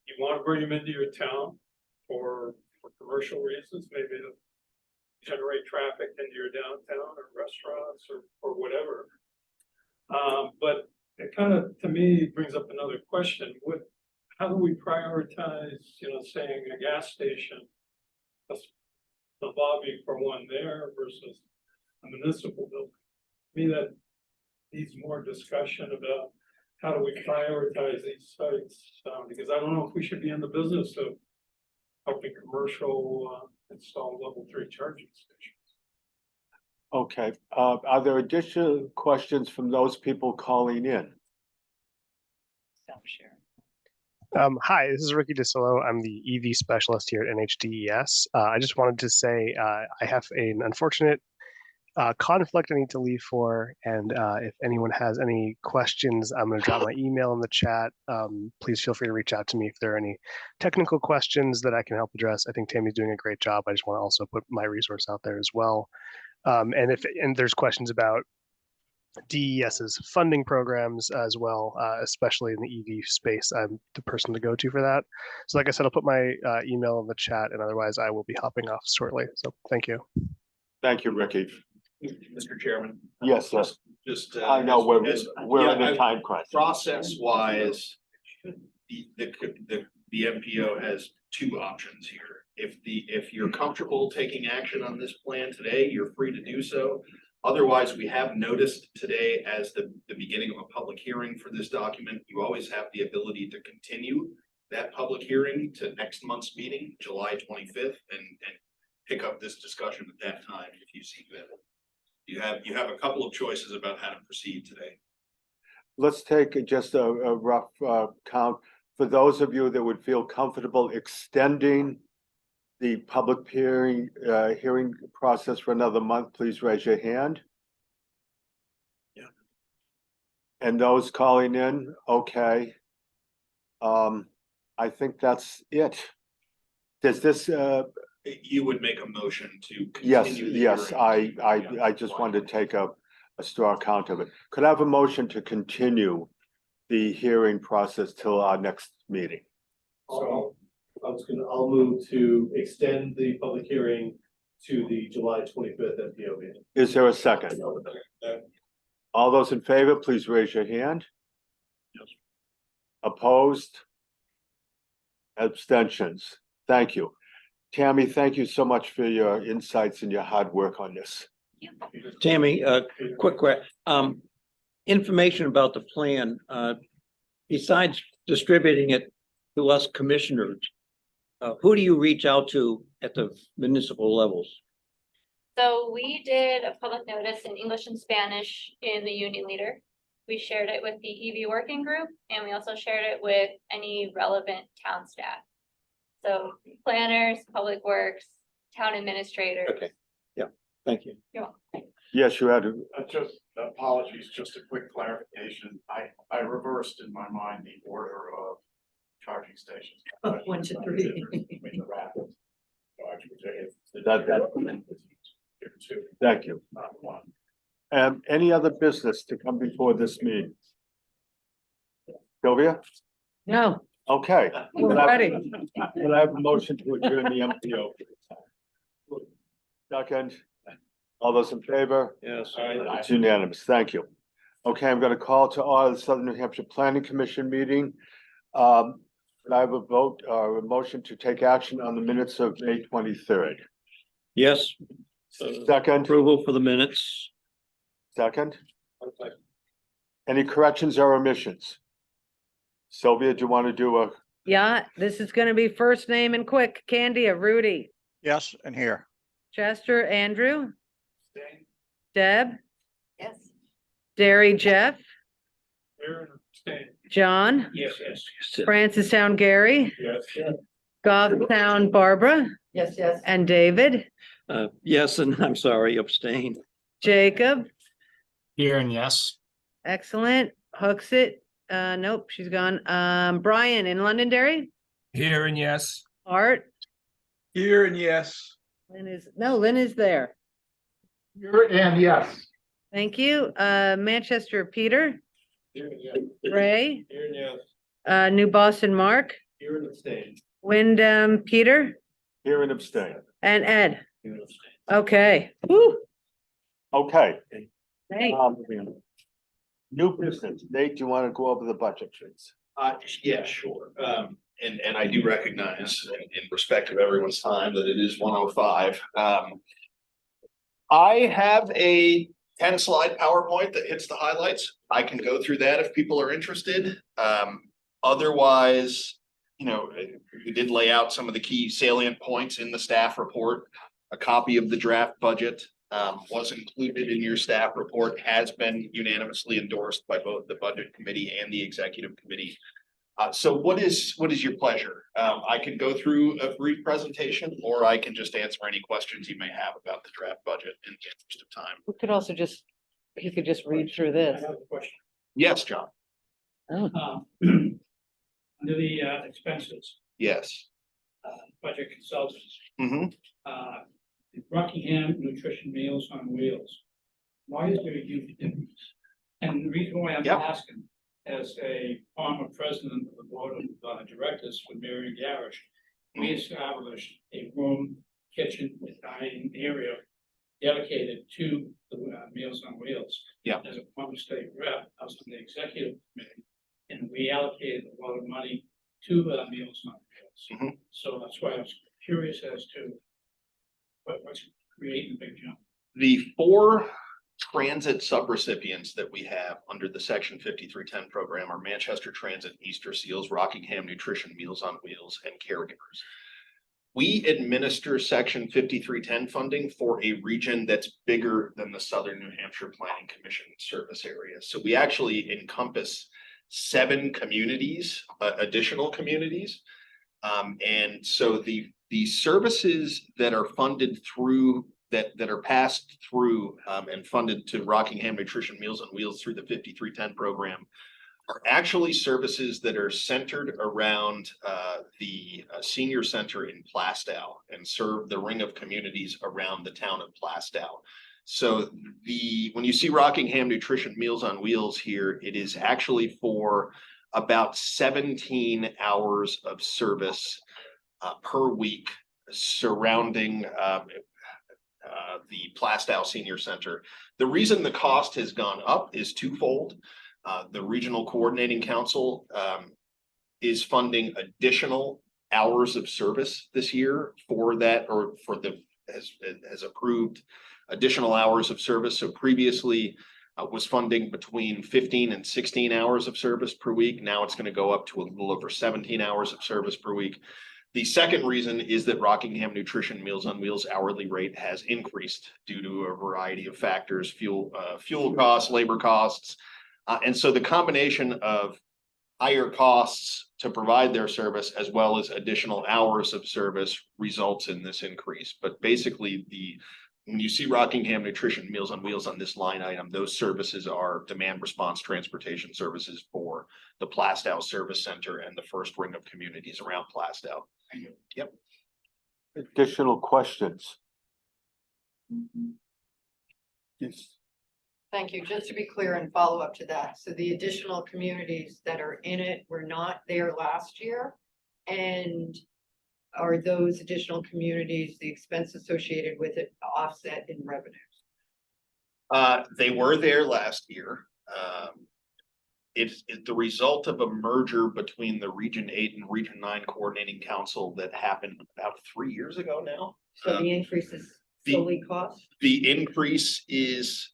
you want to bring them into your town for commercial reasons, maybe to generate traffic into your downtown or restaurants or whatever. But it kind of, to me, brings up another question: how do we prioritize, saying a gas station, the lobby for one there versus a municipal building? To me, that needs more discussion about how do we prioritize these sites, because I don't know if we should be in the business of helping commercial install level 3 charging stations. Okay, are there additional questions from those people calling in? Stop sharing. Hi, this is Ricky DeSolo. I'm the EV specialist here at NHDES. I just wanted to say I have an unfortunate conflict I need to leave for, and if anyone has any questions, I'm going to drop my email in the chat. Please feel free to reach out to me if there are any technical questions that I can help address. I think Tammy's doing a great job. I just want to also put my resource out there as well. And there's questions about DES's funding programs as well, especially in the EV space. I'm the person to go to for that. So like I said, I'll put my email in the chat, and otherwise I will be hopping off shortly. So thank you. Thank you, Ricky. Mr. Chairman. Yes, sir. Just. I know, we're in a time crisis. Process wise, the MPO has two options here. If you're comfortable taking action on this plan today, you're free to do so. Otherwise, we have noticed today as the beginning of a public hearing for this document. You always have the ability to continue that public hearing to next month's meeting, July 25th, and pick up this discussion at that time if you see fit. You have a couple of choices about how to proceed today. Let's take just a rough count. For those of you that would feel comfortable extending the public hearing process for another month, please raise your hand. Yeah. And those calling in, okay. I think that's it. Does this You would make a motion to yes, continue the yes, hearing. I just wanted to take a straw count of it. Could I have a motion to continue the hearing process till our next meeting? So I'll move to extend the public hearing to the July 25th MPO meeting. Is there a second? All those in favor, please raise your hand. Yes. Opposed? Abstentions? Thank you. Tammy, thank you so much for your insights and your hard work on this. Tammy, quick question. Information about the plan, besides distributing it to us commissioners, who do you reach out to at the municipal levels? So we did a public notice in English and Spanish in the Union Leader. We shared it with the EV working group, and we also shared it with any relevant town staff. So planners, public works, town administrators. Okay, yeah, thank you. You're welcome. Yes, you had. Just apologies, just a quick clarification. I reversed in my mind the order of charging stations. 1 to 3. Between the rapids. Thank you. Any other business to come before this meeting? Sylvia? No, Okay. we're ready. Can I have a motion to adjourn the MPO? Second. All those in favor? Yes. It's unanimous. Thank you. Okay, I'm going to call to order the Southern New Hampshire Planning Commission meeting. Could I have a vote or a motion to take action on the minutes of May 23rd? Yes. Second. Approval for the minutes. Second. Any corrections or omissions? Sylvia, do you want to do a? Yeah, this is gonna be first name and quick. Candia, Rudy, Yes, and here. Chester, Andrew, Deb, Yes. Derry, Jeff, Here and abstain. John, Yes. Francistown, Gary, Yes. Goffstown, Barbara, Yes, yes. and David, Yes, and I'm sorry, abstain. Jacob, Here and yes. excellent, Hooksett, nope, she's gone. Brian in Londonderry, Here and yes. Art, Here and yes. Lynn is there. Here and yes. Thank you. Manchester, Peter, Here and yes. Ray, Here and yes. New Boston, Mark, Here and abstain. Wyndham, Peter, Here and abstain. and Ed. Okay. Woo. Okay. Thanks. New business. Nate, do you want to go over the budget, please? Yeah, sure. And I do recognize in respect of everyone's time that it is 1:05. I have a 10-slide PowerPoint that hits the highlights. I can go through that if people are interested. Otherwise, we did lay out some of the key salient points in the staff report. A copy of the draft budget was included in your staff report, has been unanimously endorsed by both the budget committee and the executive committee. So what is your pleasure? I can go through a brief presentation, or I can just answer any questions you may have about the draft budget in the interest of time. We could also just, you could just read through this. I have a question. Yes, John. Oh. Under the expenses, Yes. budget consultants, Mhm. Rockingham Nutrition Meals on Wheels. Why is there a huge difference? And the reason why I'm Yep. asking, as a former president of the board of directors for Marion Garage, we established a room, kitchen, and dining area dedicated to the Meals on Wheels. Yeah. As a former state rep, I was on the executive committee, and we allocated a lot of money to Meals on Wheels. Mhm. So that's why I was curious as to what's creating the big jump. The 4 transit subrecipients that we have under the Section 5310 program are Manchester Transit, Easter Seals, Rockingham Nutrition, Meals on Wheels, and caregivers. We administer Section 5310 funding for a region that's bigger than the Southern New Hampshire Planning Commission service area. So we actually encompass 7 communities, additional communities. And so the services that are funded through that are passed through and funded to Rockingham Nutrition Meals on Wheels through the 5310 program are actually services that are centered around the senior center in Plastow and serve the ring of communities around the town of Plastow. So when you see Rockingham Nutrition Meals on Wheels here, it is actually for about 17 hours of service per week surrounding the Plastow Senior Center. The reason the cost has gone up is twofold. The Regional Coordinating Council is funding additional hours of service this year for that, or has approved additional hours of service. So previously was funding between 15 and 16 hours of service per week. Now it's going to go up to a little over 17 hours of service per week. The second reason is that Rockingham Nutrition Meals on Wheels hourly rate has increased due to a variety of factors, fuel costs, labor costs. And so the combination of higher costs to provide their service as well as additional hours of service results in this increase. But basically, when you see Rockingham Nutrition Meals on Wheels on this line item, those services are demand response transportation services for the Plastow Service Center and the first ring of communities around Plastow. Yep. Additional questions? Yes. Thank you. Just to be clear and follow up to that. So the additional communities that are in it were not there last year. And are those additional communities, the expense associated with it, offset in revenues? They were there last year. It's the result of a merger between the Region 8 and Region 9 Coordinating Council that happened about 3 years ago now. So the increase is solely cost? The increase is,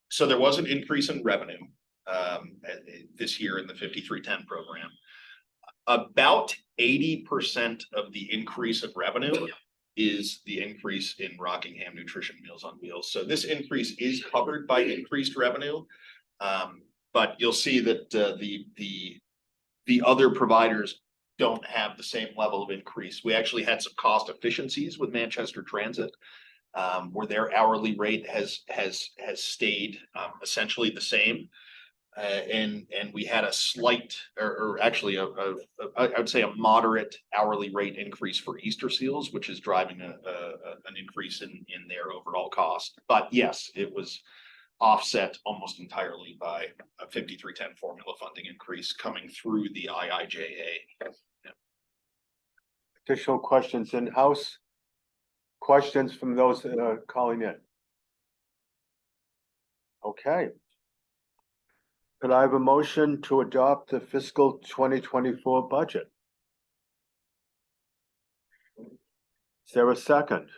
so there was an increase in revenue this year in the 5310 program. About 80% of the increase of revenue is the increase in Rockingham Nutrition Meals on Wheels. So this increase is covered by increased revenue. But you'll see that the other providers don't have the same level of increase. We actually had some cost efficiencies with Manchester Transit, where their hourly rate has stayed essentially the same. And we had a slight, or actually I would say a moderate hourly rate increase for Easter Seals, which is driving an increase in their overall cost. But yes, it was offset almost entirely by a 5310 formula funding increase coming through the IIJA. Yeah. Additional questions in-house? Questions from those that are calling in? Okay. Could I have a motion to adopt the fiscal 2024 budget? Is there a second?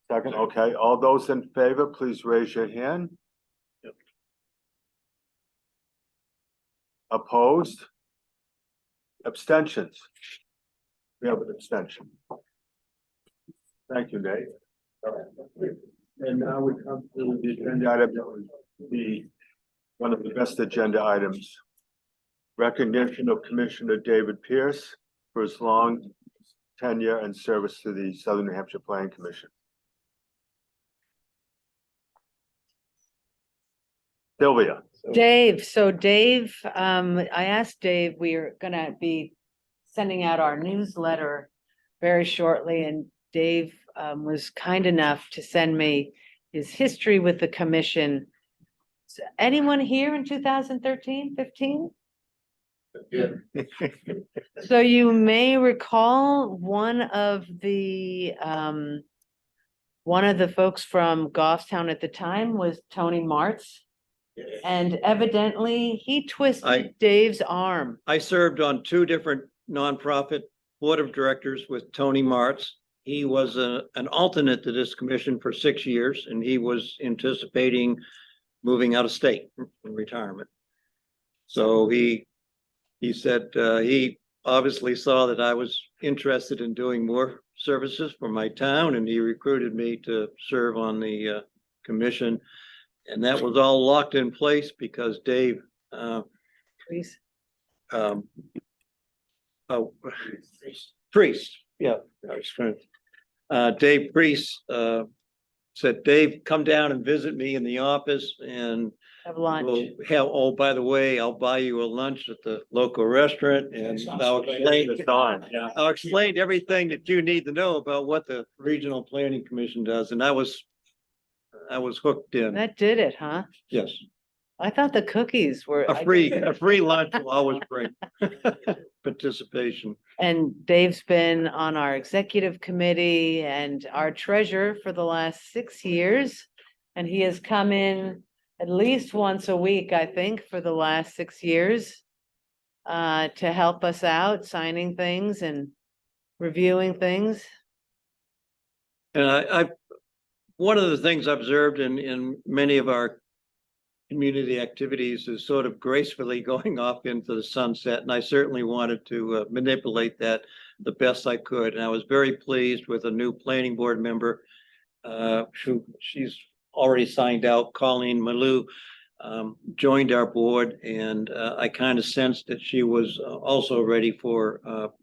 Second, okay. All those in favor, please raise your hand. Opposed? Abstentions? We have an abstention. Thank you, Nate. All right. And now we come to the agenda item, the one of the best agenda items. Recognition of Commissioner David Pierce for his long tenure and service to the Southern New Hampshire Planning Commission. Sylvia. Dave, so Dave, I asked Dave, we are gonna be sending out our newsletter very shortly, and Dave was kind enough to send me his history with the commission. So anyone here in 2013, 15? Yeah. So you may recall one of the folks from Goffstown at the time was Tony Martz. And evidently he twisted Dave's arm. I served on 2 different nonprofit board of directors with Tony Martz. He was an alternate to this commission for 6 years, and he was anticipating moving out of state in retirement. So he said he obviously saw that I was interested in doing more services for my town, and he recruited me to serve on the commission. And that was all locked in place because Dave, Please. Priest, yeah, I was trying Dave Priest, said, Dave, come down and visit me in the office and Have lunch. we'll have, oh, by the way, I'll buy you a lunch at the local restaurant and I'll explain everything that you need to know about what the Regional Planning Commission does. And I was hooked in. That did it, huh? Yes. I thought the cookies were. A free lunch will always bring participation. And Dave's been on our executive committee and our treasurer for the last 6 years. And he has come in at least once a week, I think, for the last 6 years. To help us out, signing things and reviewing things. And one of the things I've observed in many of our community activities is sort of gracefully going off into the sunset. And I certainly wanted to manipulate that the best I could. And I was very pleased with a new planning board member. She's already signed out, Colleen Malou, joined our board. And I kind of sensed that she was also ready for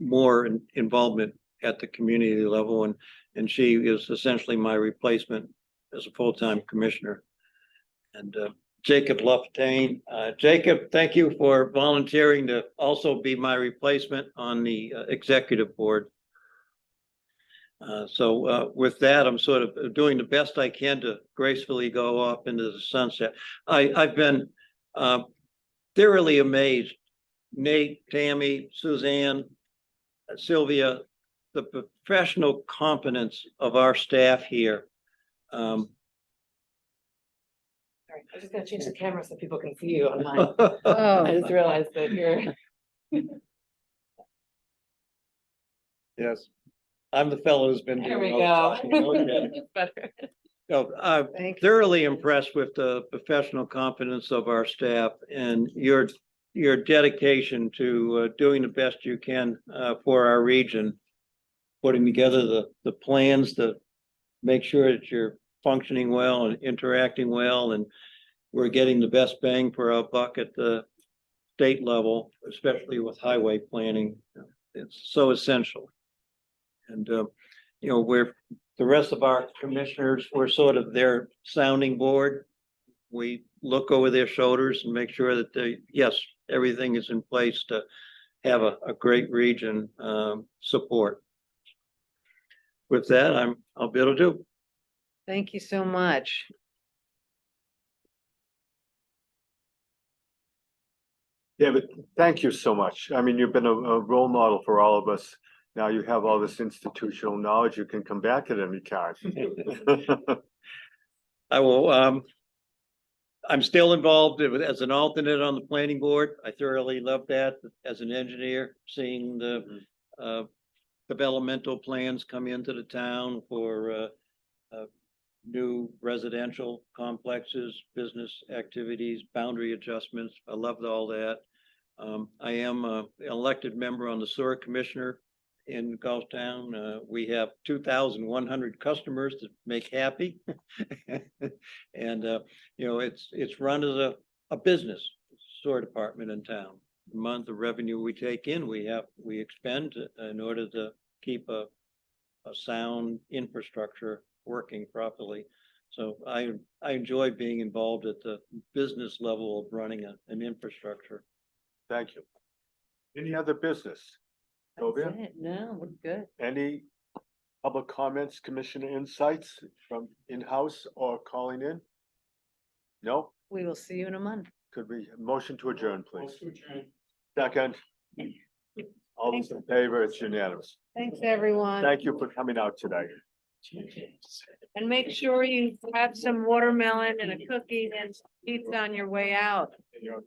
more involvement at the community level. And she is essentially my replacement as a full-time commissioner. And Jacob Luftain. Jacob, thank you for volunteering to also be my replacement on the executive board. So with that, I'm sort of doing the best I can to gracefully go off into the sunset. I've been thoroughly amazed. Nate, Tammy, Suzanne, Sylvia, the professional competence of our staff here. Sorry, I'm just gonna change the camera so people can see you online. Oh. I just realized that you're. Yes, I'm the fellow who's been There we doing all the go. talking. Okay. It's better. No, I'm Thank you. thoroughly impressed with the professional competence of our staff and your dedication to doing the best you can for our region, putting together the plans to make sure that you're functioning well and interacting well, and we're getting the best bang for our buck at the state level, especially with highway planning. It's so essential. And we're the rest of our commissioners, we're sort of their sounding board. We look over their shoulders and make sure that yes, everything is in place to have a great region support. With that, I'll be able to do. Thank you so much. David, thank you so much. I mean, you've been a role model for all of us. Now you have all this institutional knowledge. You can come back at any time. I will. I'm still involved as an alternate on the planning board. I thoroughly love that as an engineer, seeing the developmental plans come into the town for new residential complexes, business activities, boundary adjustments. I loved all that. I am an elected member on the sewer commissioner, in Goffstown. We have 2,100 customers that make happy. And, it's run as a business sewer department in town. The amount of revenue we take in, we expend in order to keep a sound infrastructure working properly. So I enjoy being involved at the business level of running an infrastructure. Thank you. Any other business? That's Sylvia? it. No, we're good. Any public comments, commissioner insights from in-house or calling in? No? We will see you in a month. Could we, motion to adjourn, please? Motion to adjourn. Second. All those in favor, it's unanimous. Thanks, everyone. Thank you for coming out today. And make sure you have some watermelon and a cookie and some pizza on your way out. Thank you.